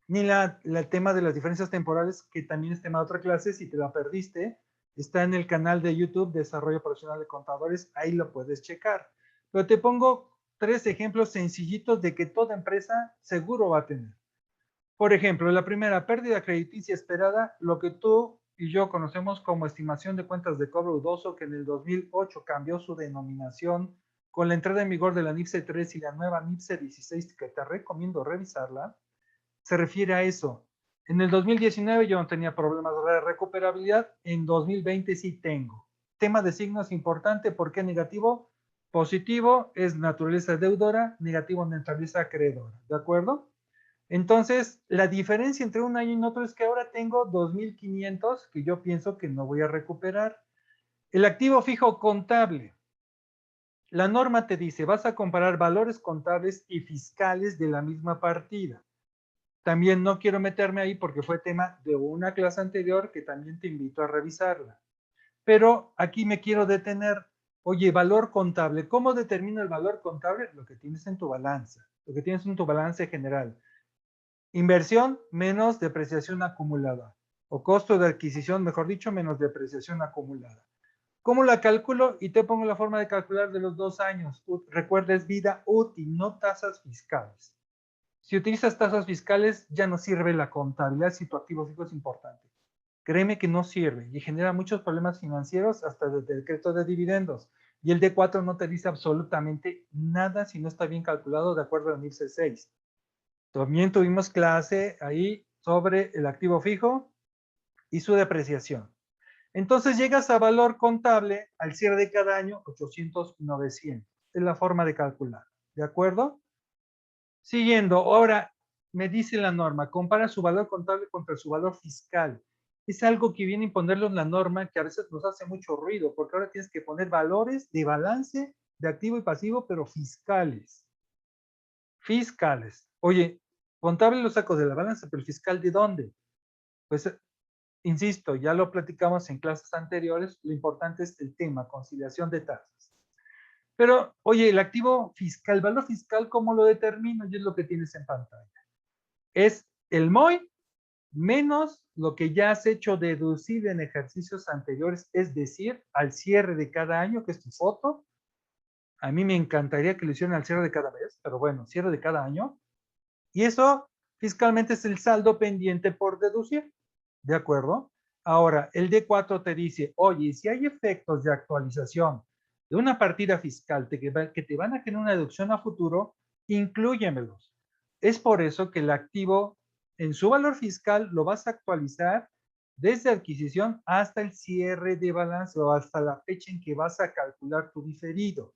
S1: Ni el tema de las diferencias temporales, que también es tema de otra clase. Si te la perdiste, está en el canal de YouTube Desarrollo Profesional de Contadores, ahí lo puedes checar. Pero te pongo 3 ejemplos sencillitos de que toda empresa seguro va a tener. Por ejemplo, la primera, pérdida crediticia esperada, lo que tú y yo conocemos como estimación de cuentas de cobro dudoso, que en el 2008 cambió su denominación con la entrada en vigor de la NIPSE 3 y la nueva NIPSE 16, que te recomiendo revisarla, se refiere a eso. En el 2019 yo no tenía problemas de recuperabilidad, en 2020 sí tengo. Tema de signos importante, ¿por qué negativo? Positivo es naturaleza deudora, negativo naturaleza acreedora, ¿de acuerdo? Entonces, la diferencia entre un año y otro es que ahora tengo 2,500 que yo pienso que no voy a recuperar. El activo fijo contable. La norma te dice, vas a comparar valores contables y fiscales de la misma partida. También no quiero meterme ahí porque fue tema de una clase anterior que también te invito a revisarla. Pero aquí me quiero detener. Oye, valor contable. ¿Cómo determina el valor contable? Lo que tienes en tu balanza, lo que tienes en tu balance general. Inversión menos depreciación acumulada, o costo de adquisición, mejor dicho, menos depreciación acumulada. ¿Cómo la calculo? Y te pongo la forma de calcular de los 2 años. Recuerda, es vida útil, no tasas fiscales. Si utilizas tasas fiscales, ya no sirve la contabilidad si tu activo fijo es importante. Créeme que no sirve y genera muchos problemas financieros hasta desde el decreto de dividendos. Y el D4 no te dice absolutamente nada si no está bien calculado de acuerdo al NIPSE 6. También tuvimos clase ahí sobre el activo fijo y su depreciación. Entonces llegas a valor contable al cierre de cada año, 800, 900. Es la forma de calcular. ¿De acuerdo? Siguiendo, ahora me dice la norma, compara su valor contable contra su valor fiscal. Es algo que viene a imponerlo en la norma que a veces nos hace mucho ruido, porque ahora tienes que poner valores de balance de activo y pasivo, pero fiscales. Fiscales. Oye, contable lo saco de la balanza, pero fiscal ¿de dónde? Pues, insisto, ya lo platicamos en clases anteriores, lo importante es el tema, conciliación de tasas. Pero, oye, el activo fiscal, valor fiscal, ¿cómo lo determino? Y es lo que tienes en pantalla. Es el MOI menos lo que ya has hecho deducir en ejercicios anteriores, es decir, al cierre de cada año, que es tu foto. A mí me encantaría que lo hicieran al cierre de cada vez, pero bueno, cierre de cada año. Y eso fiscalmente es el saldo pendiente por deducir. ¿De acuerdo? Ahora, el D4 te dice, oye, si hay efectos de actualización de una partida fiscal que te van a generar una deducción a futuro, inclúyemelos. Es por eso que el activo en su valor fiscal lo vas a actualizar desde adquisición hasta el cierre de balance o hasta la fecha en que vas a calcular tu diferido.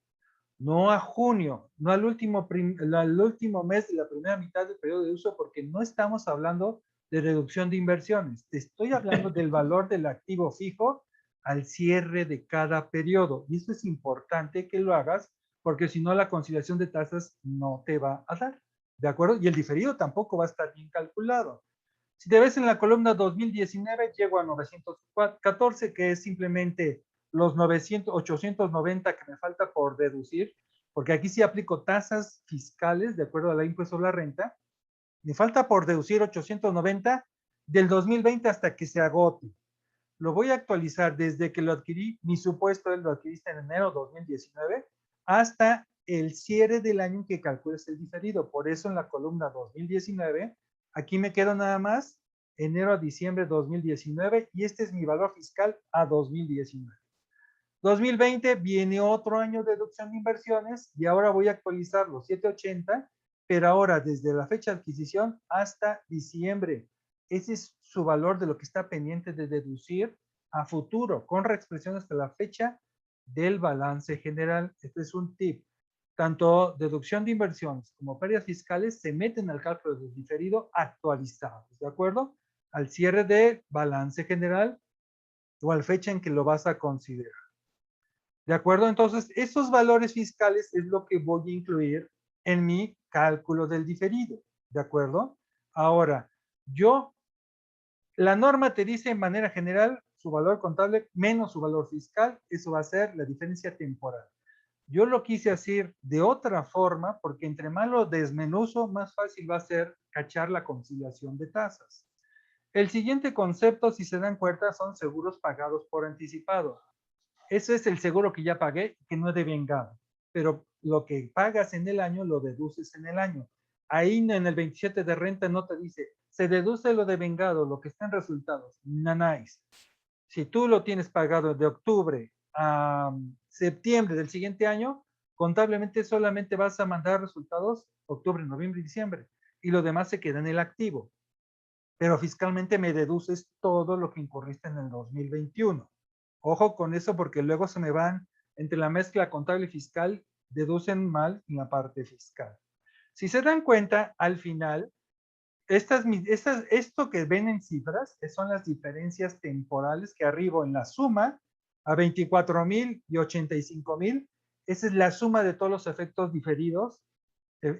S1: No a junio, no al último mes de la primera mitad del periodo de uso, porque no estamos hablando de reducción de inversiones. Te estoy hablando del valor del activo fijo al cierre de cada periodo. Y esto es importante que lo hagas porque si no la conciliación de tasas no te va a dar. ¿De acuerdo? Y el diferido tampoco va a estar bien calculado. Si te ves en la columna 2019, llego a 914, que es simplemente los 890 que me falta por deducir, porque aquí sí aplico tasas fiscales de acuerdo a la impuesto sobre la renta. Me falta por deducir 890 del 2020 hasta que se agote. Lo voy a actualizar desde que lo adquirí, mi supuesto lo adquiriste en enero 2019, hasta el cierre del año en que calcules el diferido. Por eso en la columna 2019, aquí me quedo nada más enero a diciembre 2019 y este es mi valor fiscal a 2019. 2020 viene otro año de deducción de inversiones y ahora voy a actualizar los 780, pero ahora desde la fecha de adquisición hasta diciembre. Ese es su valor de lo que está pendiente de deducir a futuro, con reexpresión hasta la fecha del balance general. Este es un tip. Tanto deducción de inversiones como pérdidas fiscales se meten al cálculo del diferido actualizados, ¿de acuerdo? Al cierre del balance general o a la fecha en que lo vas a considerar. ¿De acuerdo? Entonces, esos valores fiscales es lo que voy a incluir en mi cálculo del diferido. ¿De acuerdo? Ahora, la norma te dice en manera general su valor contable menos su valor fiscal. Eso va a ser la diferencia temporal. Yo lo quise hacer de otra forma porque entre más lo desmenuzo, más fácil va a ser cachar la conciliación de tasas. El siguiente concepto, si se dan cuenta, son seguros pagados por anticipado. Ese es el seguro que ya pagué, que no he devengado. Pero lo que pagas en el año, lo deduces en el año. Ahí en el 27 de renta no te dice, se deduce lo devengado, lo que está en resultados. Nanáis. Si tú lo tienes pagado de octubre a septiembre del siguiente año, contablemente solamente vas a mandar resultados octubre, noviembre y diciembre. Y lo demás se queda en el activo. Pero fiscalmente me deduces todo lo que incurriste en el 2021. Ojo con eso porque luego se me van entre la mezcla contable y fiscal, deducen mal en la parte fiscal. Si se dan cuenta, al final, esto que ven en cifras son las diferencias temporales que arribo en la suma a 24,000 y 85,000. Esa es la suma de todos los efectos diferidos.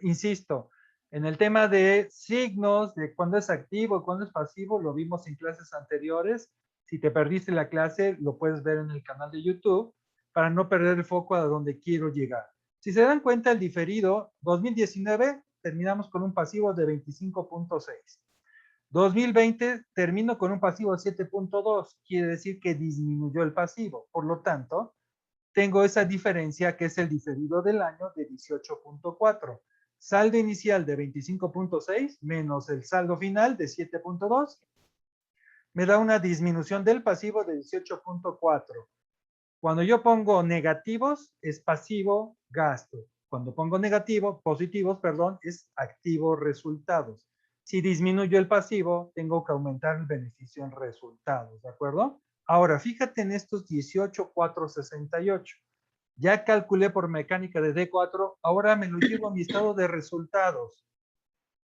S1: Insisto, en el tema de signos, de cuándo es activo y cuándo es pasivo, lo vimos en clases anteriores. Si te perdiste la clase, lo puedes ver en el canal de YouTube para no perder el foco a donde quiero llegar. Si se dan cuenta, el diferido 2019 terminamos con un pasivo de 25.6. 2020 termino con un pasivo de 7.2. Quiere decir que disminuyó el pasivo. Por lo tanto, tengo esa diferencia que es el diferido del año de 18.4. Saldo inicial de 25.6 menos el saldo final de 7.2 me da una disminución del pasivo de 18.4. Cuando yo pongo negativos, es pasivo gasto. Cuando pongo positivos, es activo resultados. Si disminuyo el pasivo, tengo que aumentar el beneficio en resultados, ¿de acuerdo? Ahora, fíjate en estos 18,468. Ya calculé por mecánica de D4, ahora me lo llevo a mi estado de resultados.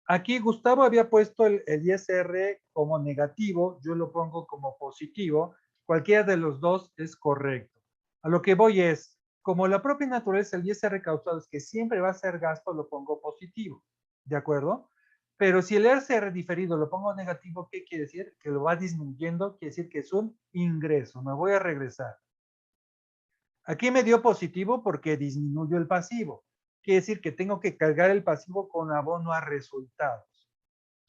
S1: Aquí Gustavo había puesto el ISR como negativo, yo lo pongo como positivo. Cualquiera de los dos es correcto. A lo que voy es, como la propia naturaleza del ISR causado es que siempre va a ser gasto, lo pongo positivo, ¿de acuerdo? Pero si el ISR diferido lo pongo negativo, ¿qué quiere decir? Que lo va disminuyendo, quiere decir que es un ingreso. Me voy a regresar. Aquí me dio positivo porque disminuyó el pasivo. Quiere decir que tengo que cargar el pasivo con abono a resultados.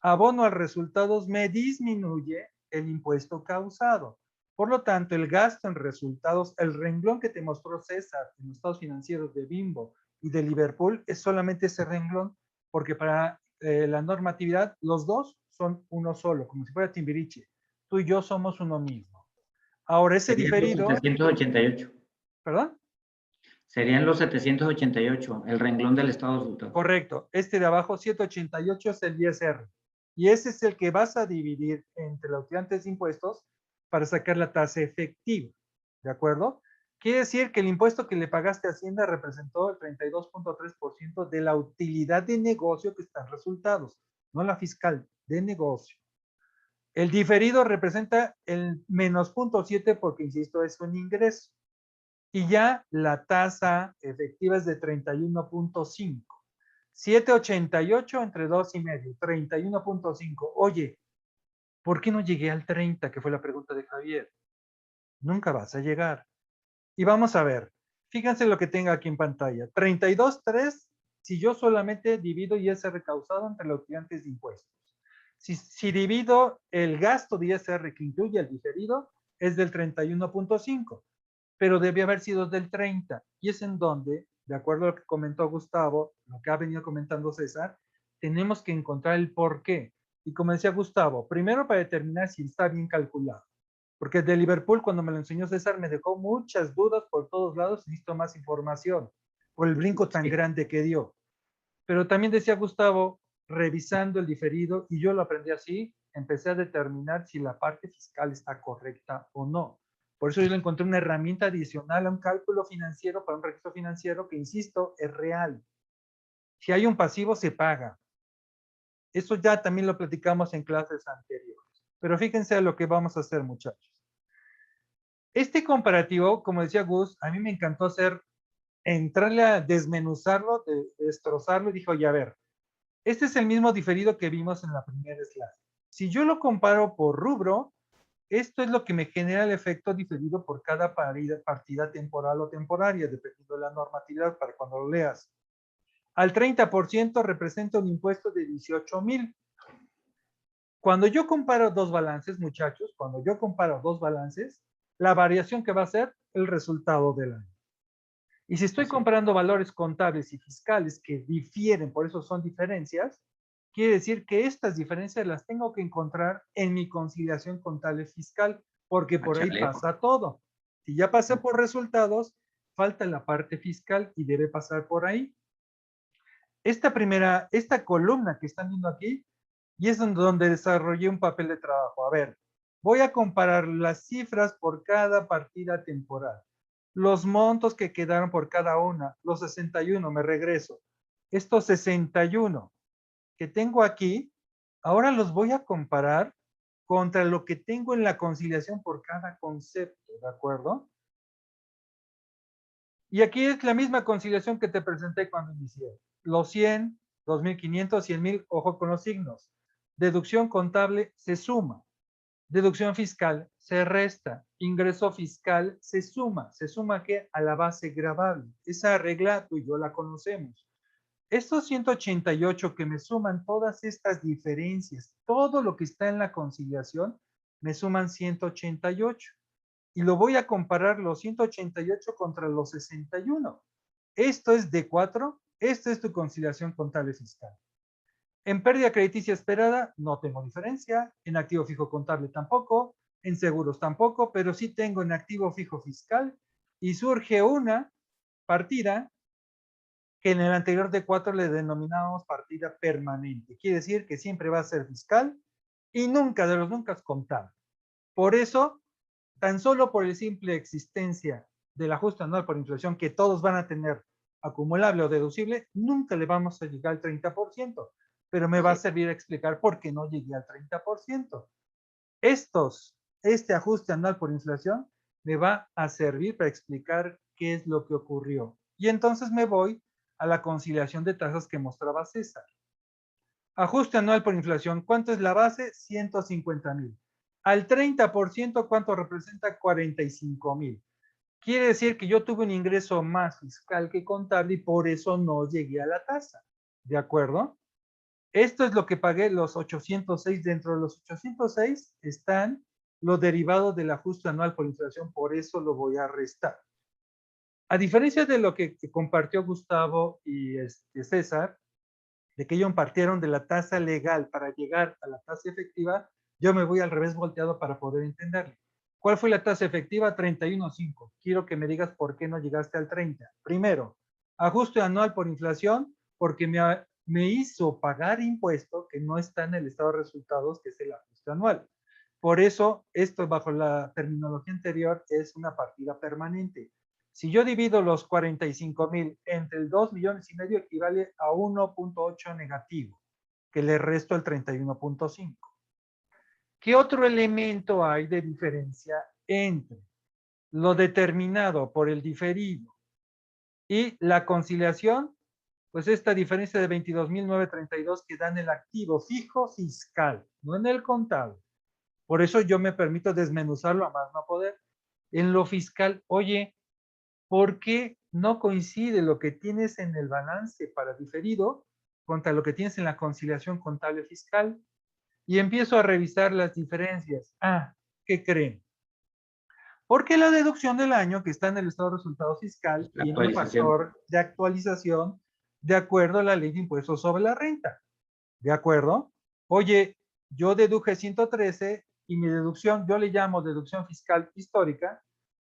S1: Abono a resultados me disminuye el impuesto causado. Por lo tanto, el gasto en resultados, el renglón que te mostró César en los estados financieros de Bimbo y de Liverpool, es solamente ese renglón, porque para la normatividad, los dos son uno solo, como si fuera Timbiriche. Tú y yo somos uno mismo. Ahora, ese
S3: Serían
S1: diferido...
S3: los 788.
S1: ¿Perdón?
S3: Serían los 788, el renglón del estado de resultados.
S1: Correcto. Este de abajo, 788, es el ISR. Y ese es el que vas a dividir entre la utilidad antes de impuestos para sacar la tasa efectiva. ¿De acuerdo? Quiere decir que el impuesto que le pagaste a Hacienda representó el 32.3% de la utilidad de negocio que están resultados, no la fiscal, de negocio. El diferido representa el menos 0.7 porque, insisto, es un ingreso. Y ya la tasa efectiva es de 31.5. 7.88 entre 2,5, 31.5. Oye, ¿por qué no llegué al 30? Que fue la pregunta de Javier. Nunca vas a llegar. Y vamos a ver, fíjense lo que tengo aquí en pantalla. 32.3 si yo solamente divido ISR causado entre los estudiantes de impuestos. Si divido el gasto de ISR que incluye el diferido, es del 31.5, pero debe haber sido del 30. Y es en donde, de acuerdo a lo que comentó Gustavo, lo que ha venido comentando César, tenemos que encontrar el por qué. Y como decía Gustavo, primero para determinar si está bien calculado. Porque de Liverpool, cuando me lo enseñó César, me dejó muchas dudas por todos lados, necesito más información, por el brinco tan grande que dio. Pero también decía Gustavo, revisando el diferido, y yo lo aprendí así, empecé a determinar si la parte fiscal está correcta o no. Por eso yo le encontré una herramienta adicional a un cálculo financiero para un registro financiero que, insisto, es real. Si hay un pasivo, se paga. Eso ya también lo platicamos en clases anteriores. Pero fíjense a lo que vamos a hacer, muchachos. Este comparativo, como decía Gus, a mí me encantó entrarle a desmenuzarlo, destrozarlo, y dijo, oye, a ver, este es el mismo diferido que vimos en la primera slide. Si yo lo comparo por rubro, esto es lo que me genera el efecto diferido por cada partida temporal o temporaria, dependiendo de la normatividad para cuando lo leas. Al 30% representa un impuesto de 18,000. Cuando yo comparo dos balances, muchachos, cuando yo comparo dos balances, la variación que va a ser el resultado del año. Y si estoy comparando valores contables y fiscales que difieren, por eso son diferencias, quiere decir que estas diferencias las tengo que encontrar en mi conciliación contable fiscal, porque por ahí pasa todo. Si ya pasé por resultados, falta la parte fiscal y debe pasar por ahí. Esta columna que están viendo aquí, y es donde desarrollé un papel de trabajo. A ver, voy a comparar las cifras por cada partida temporal, los montos que quedaron por cada una, los 61, me regreso. Estos 61 que tengo aquí, ahora los voy a comparar contra lo que tengo en la conciliación por cada concepto, ¿de acuerdo? Y aquí es la misma conciliación que te presenté cuando inicié. Los 100, 2,500, 100,000, ojo con los signos. Deducción contable se suma. Deducción fiscal se resta. Ingreso fiscal se suma. ¿Se suma qué? A la base gravable. Esa regla tú y yo la conocemos. Estos 188 que me suman todas estas diferencias, todo lo que está en la conciliación, me suman 188. Y lo voy a comparar los 188 contra los 61. Esto es D4, esta es tu conciliación contable fiscal. En pérdida crediticia esperada no tengo diferencia, en activo fijo contable tampoco, en seguros tampoco, pero sí tengo en activo fijo fiscal y surge una partida que en el anterior D4 le denominamos partida permanente. Quiere decir que siempre va a ser fiscal y nunca de los nunca es contable. Por eso, tan solo por la simple existencia del ajuste anual por inflación que todos van a tener acumulable o deducible, nunca le vamos a llegar al 30%, pero me va a servir a explicar por qué no llegué al 30%. Este ajuste anual por inflación me va a servir para explicar qué es lo que ocurrió. Y entonces me voy a la conciliación de tasas que mostraba César. Ajuste anual por inflación, ¿cuánto es la base? 150,000. Al 30%, ¿cuánto representa? 45,000. Quiere decir que yo tuve un ingreso más fiscal que contable y por eso no llegué a la tasa. ¿De acuerdo? Esto es lo que pagué, los 806. Dentro de los 806 están los derivados del ajuste anual por inflación, por eso lo voy a restar. A diferencia de lo que compartió Gustavo y César, de que ellos partieron de la tasa legal para llegar a la tasa efectiva, yo me voy al revés volteado para poder entenderlo. ¿Cuál fue la tasa efectiva? 31.5. Quiero que me digas por qué no llegaste al 30. Primero, ajuste anual por inflación, porque me hizo pagar impuesto que no está en el estado de resultados, que es el ajuste anual. Por eso, esto bajo la terminología anterior es una partida permanente. Si yo divido los 45,000 entre el 2,5 millones, equivale a 1.8 negativo, que le resto el 31.5. ¿Qué otro elemento hay de diferencia entre lo determinado por el diferido y la conciliación? Pues esta diferencia de 22.932 que da en el activo fijo fiscal, no en el contable. Por eso yo me permito desmenuzarlo a más no poder. En lo fiscal, oye, ¿por qué no coincide lo que tienes en el balance para diferido contra lo que tienes en la conciliación contable fiscal? Y empiezo a revisar las diferencias. Ah, ¿qué creen? Porque la deducción del año que está en el estado de resultado fiscal
S3: La
S1: tiene un
S3: actualización.
S1: factor de actualización de acuerdo a la ley de impuestos sobre la renta. ¿De acuerdo? Oye, yo deduje 113 y mi deducción, yo le llamo deducción fiscal histórica,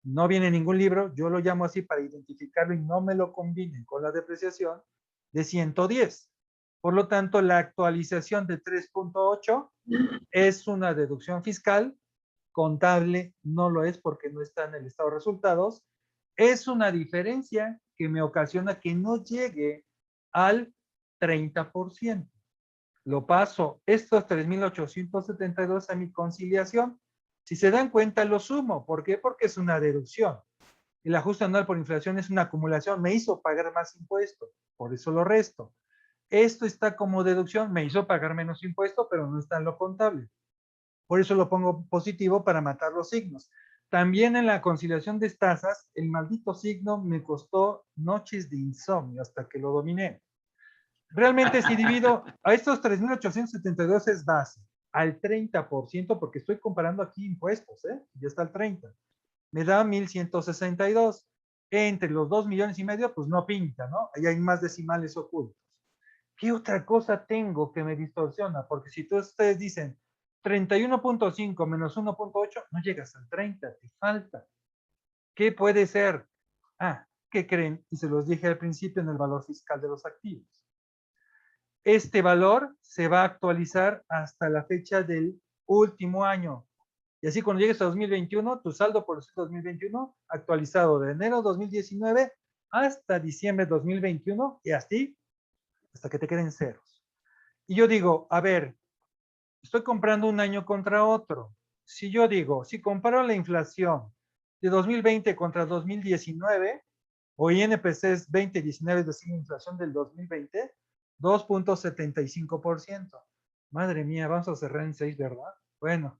S1: no viene en ningún libro, yo lo llamo así para identificarlo y no me lo combinen con la depreciación de 110. Por lo tanto, la actualización de 3.8 es una deducción fiscal, contable no lo es porque no está en el estado de resultados, es una diferencia que me ocasiona que no llegue al 30%. Lo paso estos 3.872 a mi conciliación. Si se dan cuenta, lo sumo. ¿Por qué? Porque es una deducción. El ajuste anual por inflación es una acumulación. Me hizo pagar más impuestos, por eso lo resto. Esto está como deducción, me hizo pagar menos impuestos, pero no está en lo contable. Por eso lo pongo positivo para matar los signos. También en la conciliación de tasas, el maldito signo me costó noches de insomnio hasta que lo dominé. Realmente si divido a estos 3.872 es base, al 30%, porque estoy comparando aquí impuestos, ya está el 30%, me da 1.162. Entre los 2,5 millones, pues no pinta, ¿no? Ahí hay más decimales ocultos. ¿Qué otra cosa tengo que me distorsiona? Porque si ustedes dicen 31.5 menos 1.8, no llegas al 30, te falta. ¿Qué puede ser? Ah, ¿qué creen? Y se los dije al principio en el valor fiscal de los activos. Este valor se va a actualizar hasta la fecha del último año. Y así cuando llegues a 2021, tu saldo por el 2021 actualizado de enero 2019 hasta diciembre 2021 y así hasta que te queden ceros. Y yo digo, a ver, estoy comprando un año contra otro. Si yo digo, si comparo la inflación de 2020 contra 2019, o INPC 2019, es decir, inflación del 2020, 2.75%. Madre mía, vamos a cerrar en 6, ¿verdad? Bueno,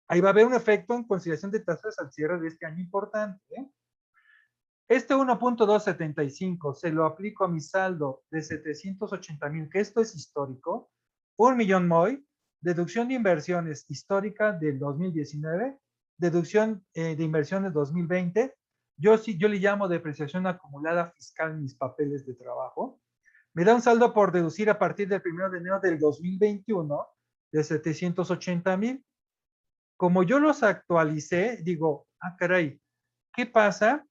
S1: ahí va a haber un efecto en conciliación de tasas al cierre de este año importante. Este 1.275 se lo aplico a mi saldo de 780,000, que esto es histórico, 1,000,000 MOI, deducción de inversiones histórica del 2019, deducción de inversiones 2020, yo le llamo depreciación acumulada fiscal en mis papeles de trabajo, me da un saldo por deducir a partir del 1 de enero del 2021 de 780,000. Como yo los actualicé, digo, ah, caray, ¿qué pasa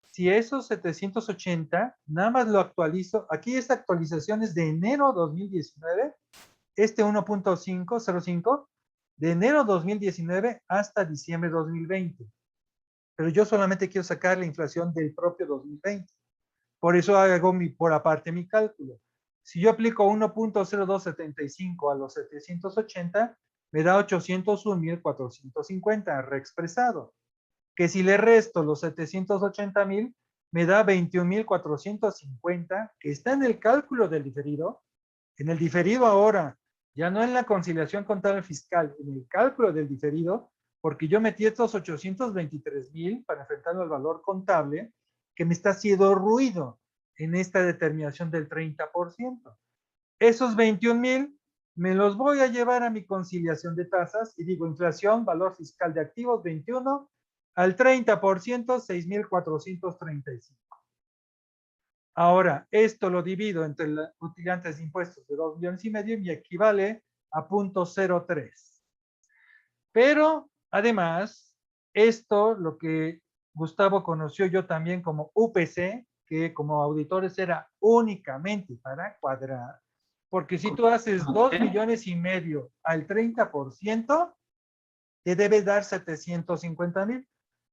S1: si esos 780 nada más lo actualizo? Aquí esta actualización es de enero 2019, este 1.505 de enero 2019 hasta diciembre 2020. Pero yo solamente quiero sacar la inflación del propio 2020. Por eso hago por aparte mi cálculo. Si yo aplico 1.0275 a los 780, me da 801,450 reexpresado. Que si le resto los 780,000, me da 21,450, que está en el cálculo del diferido. En el diferido ahora, ya no en la conciliación contable fiscal, en el cálculo del diferido, porque yo metí estos 823,000 para enfrentarlo al valor contable, que me está haciendo ruido en esta determinación del 30%. Esos 21,000 me los voy a llevar a mi conciliación de tasas y digo inflación, valor fiscal de activos 21, al 30%, 6,435. Ahora, esto lo divido entre los utilizantes de impuestos de 2,5 millones y me equivale a 0.03. Pero, además, esto, lo que Gustavo conoció yo también como UPC, que como auditores era únicamente para cuadrar, porque si tú haces 2,5 millones al 30%, te debe dar 750,000.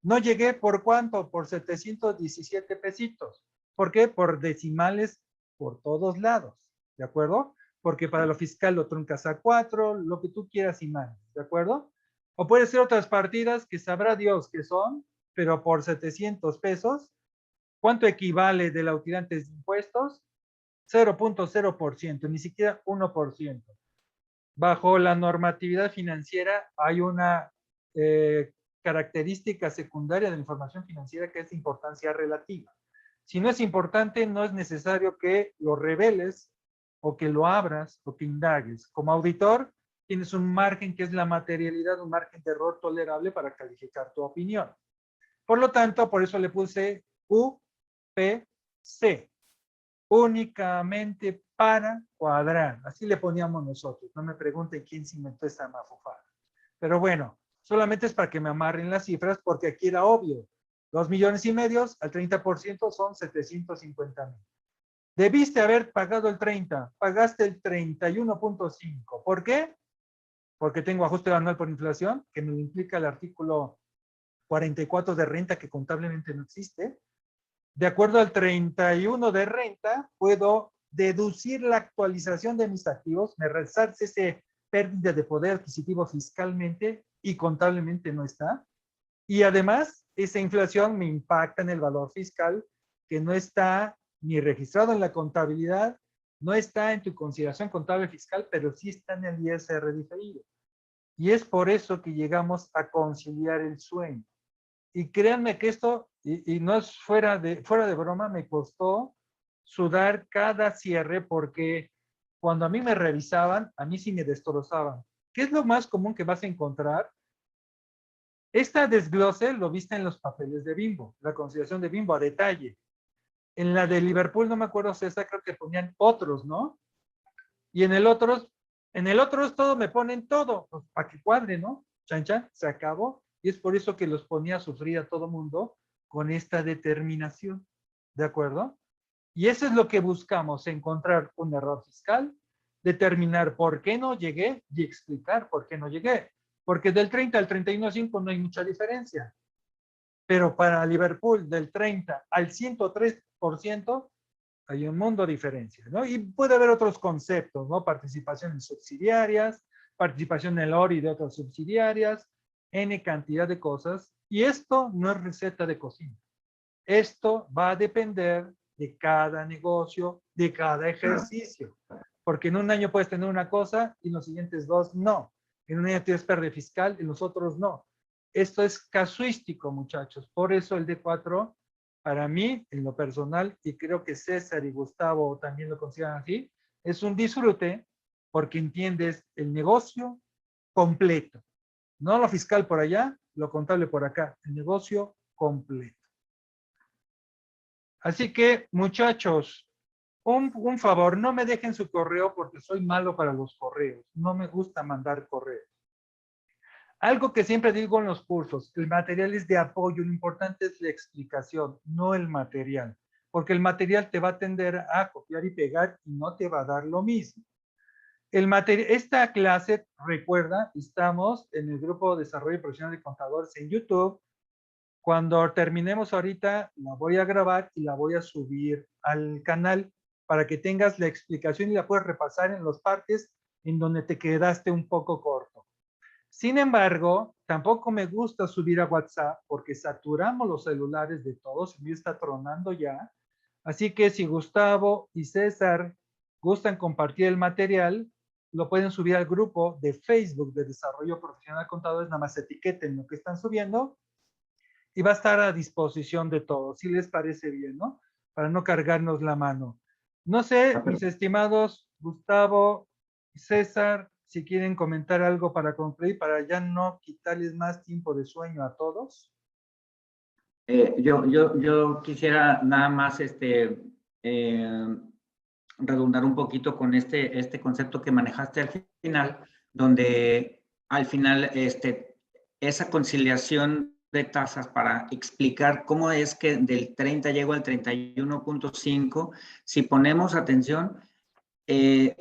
S1: No llegué por cuánto, por 717 pesitos. ¿Por qué? Por decimales por todos lados, ¿de acuerdo? Porque para lo fiscal lo truncas a 4, lo que tú quieras y más, ¿de acuerdo? O puede ser otras partidas que sabrá Dios que son, pero por 700 pesos, ¿cuánto equivale de la utilidad antes de impuestos? 0.0%, ni siquiera 1%. Bajo la normatividad financiera hay una característica secundaria de la información financiera que es de importancia relativa. Si no es importante, no es necesario que lo reveles o que lo abras o que indagues. Como auditor, tienes un margen que es la materialidad, un margen de error tolerable para calificar tu opinión. Por lo tanto, por eso le puse UPC, únicamente para cuadrar. Así le poníamos nosotros. No me pregunten quién se inventó esta mafufada. Pero bueno, solamente es para que me amarren las cifras, porque aquí era obvio. 2,5 millones al 30% son 750,000. Debiste haber pagado el 30, pagaste el 31.5. ¿Por qué? Porque tengo ajuste anual por inflación, que me lo implica el artículo 44 de renta, que contablemente no existe. De acuerdo al 31 de renta, puedo deducir la actualización de mis activos, me resarce ese pérdida de poder adquisitivo fiscalmente y contablemente no está. Y además, esa inflación me impacta en el valor fiscal, que no está ni registrado en la contabilidad, no está en tu consideración contable fiscal, pero sí está en el ISR diferido. Y es por eso que llegamos a conciliar el sueño. Y créanme que esto, y no es fuera de broma, me costó sudar cada cierre, porque cuando a mí me revisaban, a mí sí me destrozaban. ¿Qué es lo más común que vas a encontrar? Esta desglose lo viste en los papeles de Bimbo, la consideración de Bimbo a detalle. En la de Liverpool, no me acuerdo, César, creo que ponían otros, ¿no? Y en el otros todo me ponen todo, pues, para que cuadre, ¿no? Chan, chan, se acabó. Y es por eso que los ponía a sufrir a todo mundo con esta determinación. ¿De acuerdo? Y eso es lo que buscamos, encontrar un error fiscal, determinar por qué no llegué y explicar por qué no llegué. Porque del 30 al 31.5 no hay mucha diferencia. Pero para Liverpool, del 30 al 103%, hay un mundo de diferencia, ¿no? Y puede haber otros conceptos, ¿no? Participación en subsidiarias, participación en el ORI de otras subsidiarias, N cantidad de cosas. Y esto no es receta de cocina. Esto va a depender de cada negocio, de cada ejercicio. Porque en un año puedes tener una cosa y en los siguientes 2 no. En un año tienes pérdida fiscal, en los otros no. Esto es casuístico, muchachos. Por eso el D4, para mí, en lo personal, y creo que César y Gustavo también lo consideran así, es un disfrute porque entiendes el negocio completo. No lo fiscal por allá, lo contable por acá. El negocio completo. Así que, muchachos, un favor, no me dejen su correo porque soy malo para los correos. No me gusta mandar correos. Algo que siempre digo en los cursos, el material es de apoyo, lo importante es la explicación, no el material, porque el material te va a tender a copiar y pegar y no te va a dar lo mismo. Esta clase, recuerda, estamos en el grupo de desarrollo profesional de contadores en YouTube. Cuando terminemos ahorita, la voy a grabar y la voy a subir al canal para que tengas la explicación y la puedas repasar en las partes en donde te quedaste un poco corto. Sin embargo, tampoco me gusta subir a WhatsApp porque saturamos los celulares de todos y me está tronando ya. Así que si Gustavo y César gustan compartir el material, lo pueden subir al grupo de Facebook de Desarrollo Profesional Contadores, nada más etiqueten lo que están subiendo y va a estar a disposición de todos, si les parece bien, ¿no? Para no cargarnos la mano. No sé, mis estimados Gustavo y César, si quieren comentar algo para concluir, para ya no quitarles más tiempo de sueño a todos.
S3: Yo quisiera nada más redundar un poquito con este concepto que manejaste al final, donde al final esa conciliación de tasas para explicar cómo es que del 30 llego al 31.5, si ponemos atención,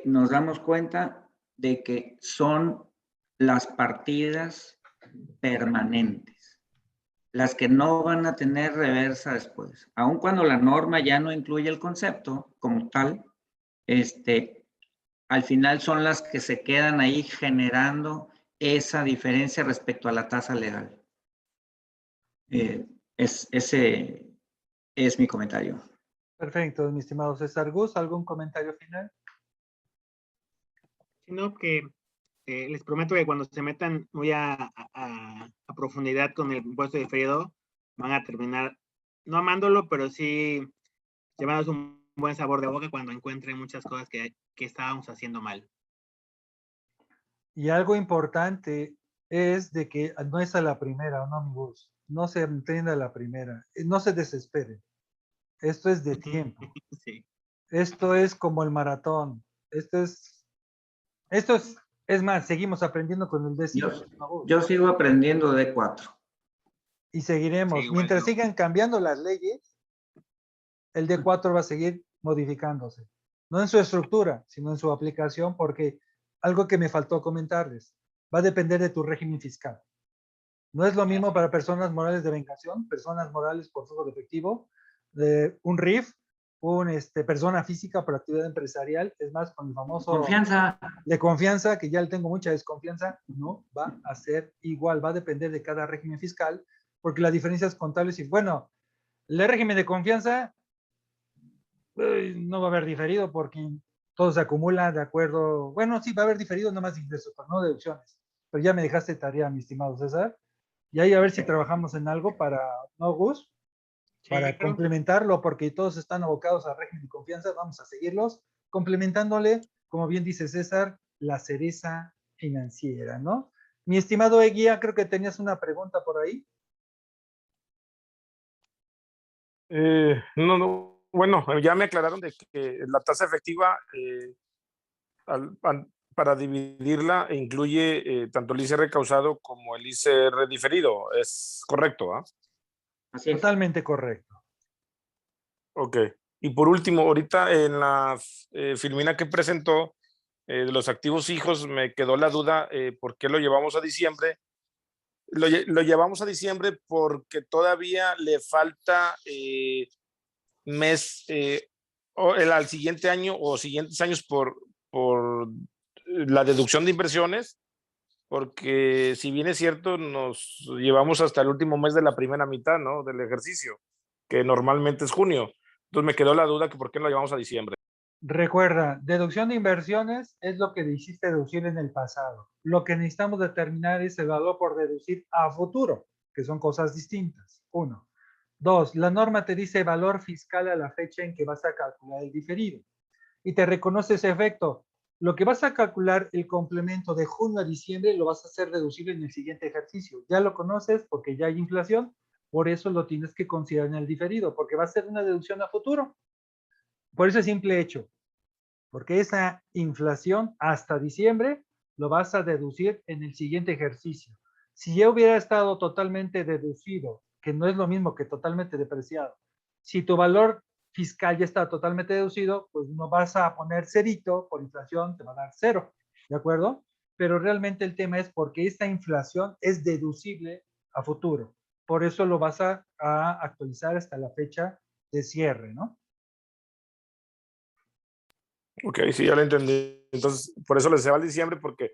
S3: nos damos cuenta de que son las partidas permanentes, las que no van a tener reversa después. Aun cuando la norma ya no incluye el concepto como tal, al final son las que se quedan ahí generando esa diferencia respecto a la tasa legal. Ese es mi comentario.
S1: Perfecto, mi estimado César Gus, ¿algún comentario final?
S2: Sino que les prometo que cuando se metan muy a profundidad con el impuesto diferido, van a terminar no amándolo, pero sí llevándose un buen sabor de boca cuando encuentren muchas cosas que estábamos haciendo mal.
S1: Y algo importante es de que no es a la primera, no, amigos. No se entienda a la primera. No se desespere. Esto es de tiempo.
S2: Sí.
S1: Esto es como el maratón. Es más, seguimos aprendiendo con el décimo.
S3: Yo sigo aprendiendo de 4.
S1: Y seguiremos.
S2: Sí,
S1: Mientras
S2: bueno.
S1: sigan cambiando las leyes, el D4 va a seguir modificándose. No en su estructura, sino en su aplicación, porque algo que me faltó comentarles, va a depender de tu régimen fiscal. No es lo mismo para personas morales de vengación, personas morales por flujo de efectivo, un RIF, persona física por actividad empresarial, es más, con el famoso
S3: Confianza.
S1: de confianza, que ya le tengo mucha desconfianza, no va a ser igual, va a depender de cada régimen fiscal, porque las diferencias contables, y bueno, el régimen de confianza no va a haber diferido porque todo se acumula de acuerdo, bueno, sí, va a haber diferido, no más ingresos, pero no deducciones. Pero ya me dejaste tarea, mi estimado César, y ahí a ver si trabajamos en algo para, ¿no, Gus? Para
S2: Sí, claro.
S1: complementarlo, porque todos están abocados a régimen de confianza, vamos a seguirlos, complementándole, como bien dice César, la cereza financiera, ¿no? Mi estimado Eguía, creo que tenías una pregunta por ahí.
S4: No, bueno, ya me aclararon de que la tasa efectiva para dividirla incluye tanto el ICR causado como el ICR diferido. Es correcto, ¿ah?
S3: Así es.
S1: Totalmente correcto.
S4: Ok. Y por último, ahorita en la filmina que presentó de los activos fijos, me quedó la duda, ¿por qué lo llevamos a diciembre? Lo llevamos a diciembre porque todavía le falta mes al siguiente año o siguientes años por la deducción de inversiones, porque si bien es cierto, nos llevamos hasta el último mes de la primera mitad, ¿no? Del ejercicio, que normalmente es junio. Entonces me quedó la duda que por qué no lo llevamos a diciembre.
S1: Recuerda, deducción de inversiones es lo que hiciste deducir en el pasado. Lo que necesitamos determinar es el valor por deducir a futuro, que son cosas distintas. 1. 2. La norma te dice valor fiscal a la fecha en que vas a calcular el diferido y te reconoce ese efecto. Lo que vas a calcular, el complemento de junio a diciembre, lo vas a hacer deducible en el siguiente ejercicio. Ya lo conoces porque ya hay inflación, por eso lo tienes que considerar en el diferido, porque va a ser una deducción a futuro. Por ese simple hecho, porque esa inflación hasta diciembre lo vas a deducir en el siguiente ejercicio. Si ya hubiera estado totalmente deducido, que no es lo mismo que totalmente depreciado, si tu valor fiscal ya está totalmente deducido, pues no vas a poner cerito por inflación, te va a dar 0, ¿de acuerdo? Pero realmente el tema es porque esta inflación es deducible a futuro. Por eso lo vas a actualizar hasta la fecha de cierre, ¿no?
S4: Ok, sí, ya lo entendí. Entonces, por eso les va al diciembre, porque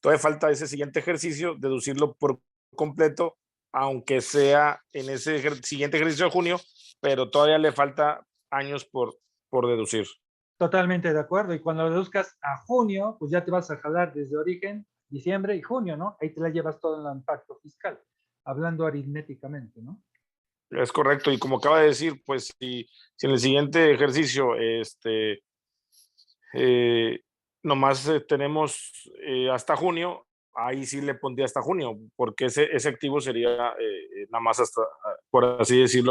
S4: todavía falta ese siguiente ejercicio, deducirlo por completo, aunque sea en ese siguiente ejercicio de junio, pero todavía le falta años por deducir.
S1: Totalmente de acuerdo. Y cuando lo deduzcas a junio, pues ya te vas a jalar desde origen, diciembre y junio, ¿no? Ahí te la llevas todo en el impacto fiscal, hablando aritméticamente, ¿no?
S4: Es correcto. Y como acaba de decir, pues si en el siguiente ejercicio nomás tenemos hasta junio, ahí sí le pondría hasta junio, porque ese activo sería nada más hasta, por así decirlo.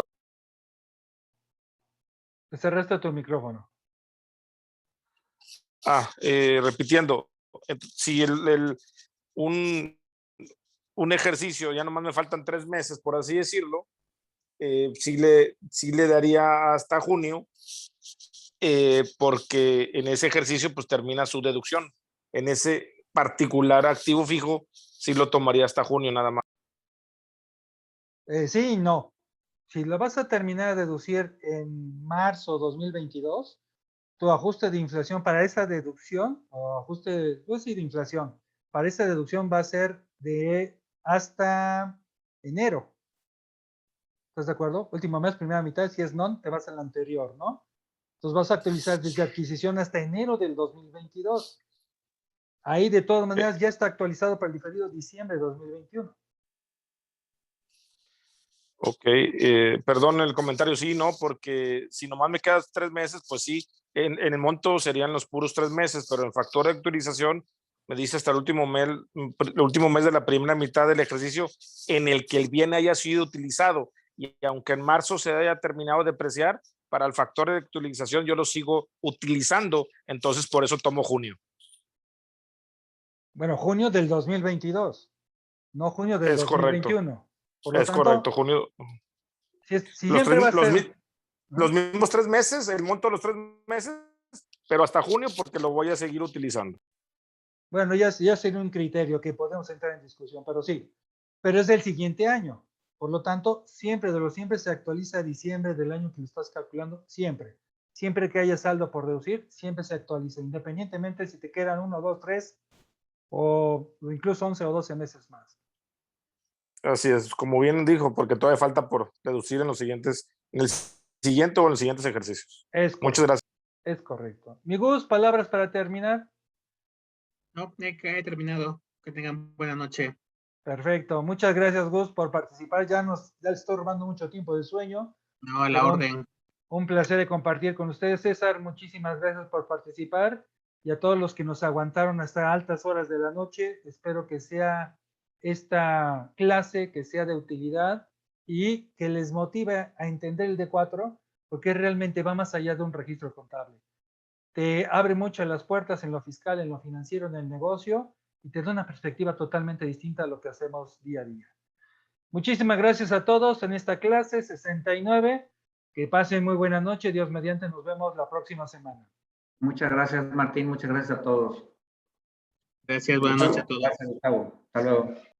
S1: Te cerraste tu micrófono.
S4: Repitiendo, si un ejercicio, ya nomás me faltan 3 meses, por así decirlo, sí le daría hasta junio, porque en ese ejercicio pues termina su deducción. En ese particular activo fijo, sí lo tomaría hasta junio nada más.
S1: Sí y no. Si lo vas a terminar de deducir en marzo 2022, tu ajuste de inflación para esa deducción, o ajuste, pues sí, de inflación, para esta deducción va a ser de hasta enero. ¿Estás de acuerdo? Último mes, primera mitad, si es non, te vas al anterior, ¿no? Entonces vas a actualizar desde adquisición hasta enero del 2022. Ahí de todas maneras ya está actualizado para el diferido diciembre de 2021.
S4: Ok, perdón el comentario, sí, no, porque si nomás me quedas 3 meses, pues sí, en el monto serían los puros 3 meses, pero el factor de actualización me dice hasta el último mes de la primera mitad del ejercicio en el que el bien haya sido utilizado. Y aunque en marzo se haya terminado de depreciar, para el factor de actualización yo lo sigo utilizando, entonces por eso tomo junio.
S1: Bueno, junio del 2022, no junio del
S4: Es correcto,
S1: 2021. Por lo
S4: es
S1: tanto,
S4: correcto, junio.
S1: si siempre va a ser...
S4: Los mismos 3 meses, el monto de los 3 meses, pero hasta junio porque lo voy a seguir utilizando.
S1: Bueno, ya sería un criterio que podemos entrar en discusión, pero sí. Pero es del siguiente año. Por lo tanto, siempre se actualiza a diciembre del año que lo estás calculando, siempre. Siempre que haya saldo por deducir, siempre se actualiza, independientemente si te quedan 1, 2, 3 o incluso 11 o 12 meses más.
S4: Así es, como bien dijo, porque todavía falta por deducir en el siguiente o en los siguientes ejercicios. Muchas gracias.
S1: Es correcto. Mi Gus, palabras para terminar.
S7: No, he terminado. Que tengan buena noche.
S1: Perfecto. Muchas gracias, Gus, por participar. Ya les estoy robando mucho tiempo de sueño.
S7: No, a la orden.
S1: Un placer de compartir con ustedes. César, muchísimas gracias por participar. Y a todos los que nos aguantaron hasta altas horas de la noche, espero que sea esta clase, que sea de utilidad y que les motive a entender el D4, porque realmente va más allá de un registro contable. Te abre mucho las puertas en lo fiscal, en lo financiero, en el negocio, y te da una perspectiva totalmente distinta a lo que hacemos día a día. Muchísimas gracias a todos en esta clase 69. Que pasen muy buena noche. Dios mediante, nos vemos la próxima semana.
S3: Muchas gracias, Martín. Muchas gracias a todos.
S7: Gracias, buenas noches a todos.
S3: Gracias, Gustavo. Hasta luego.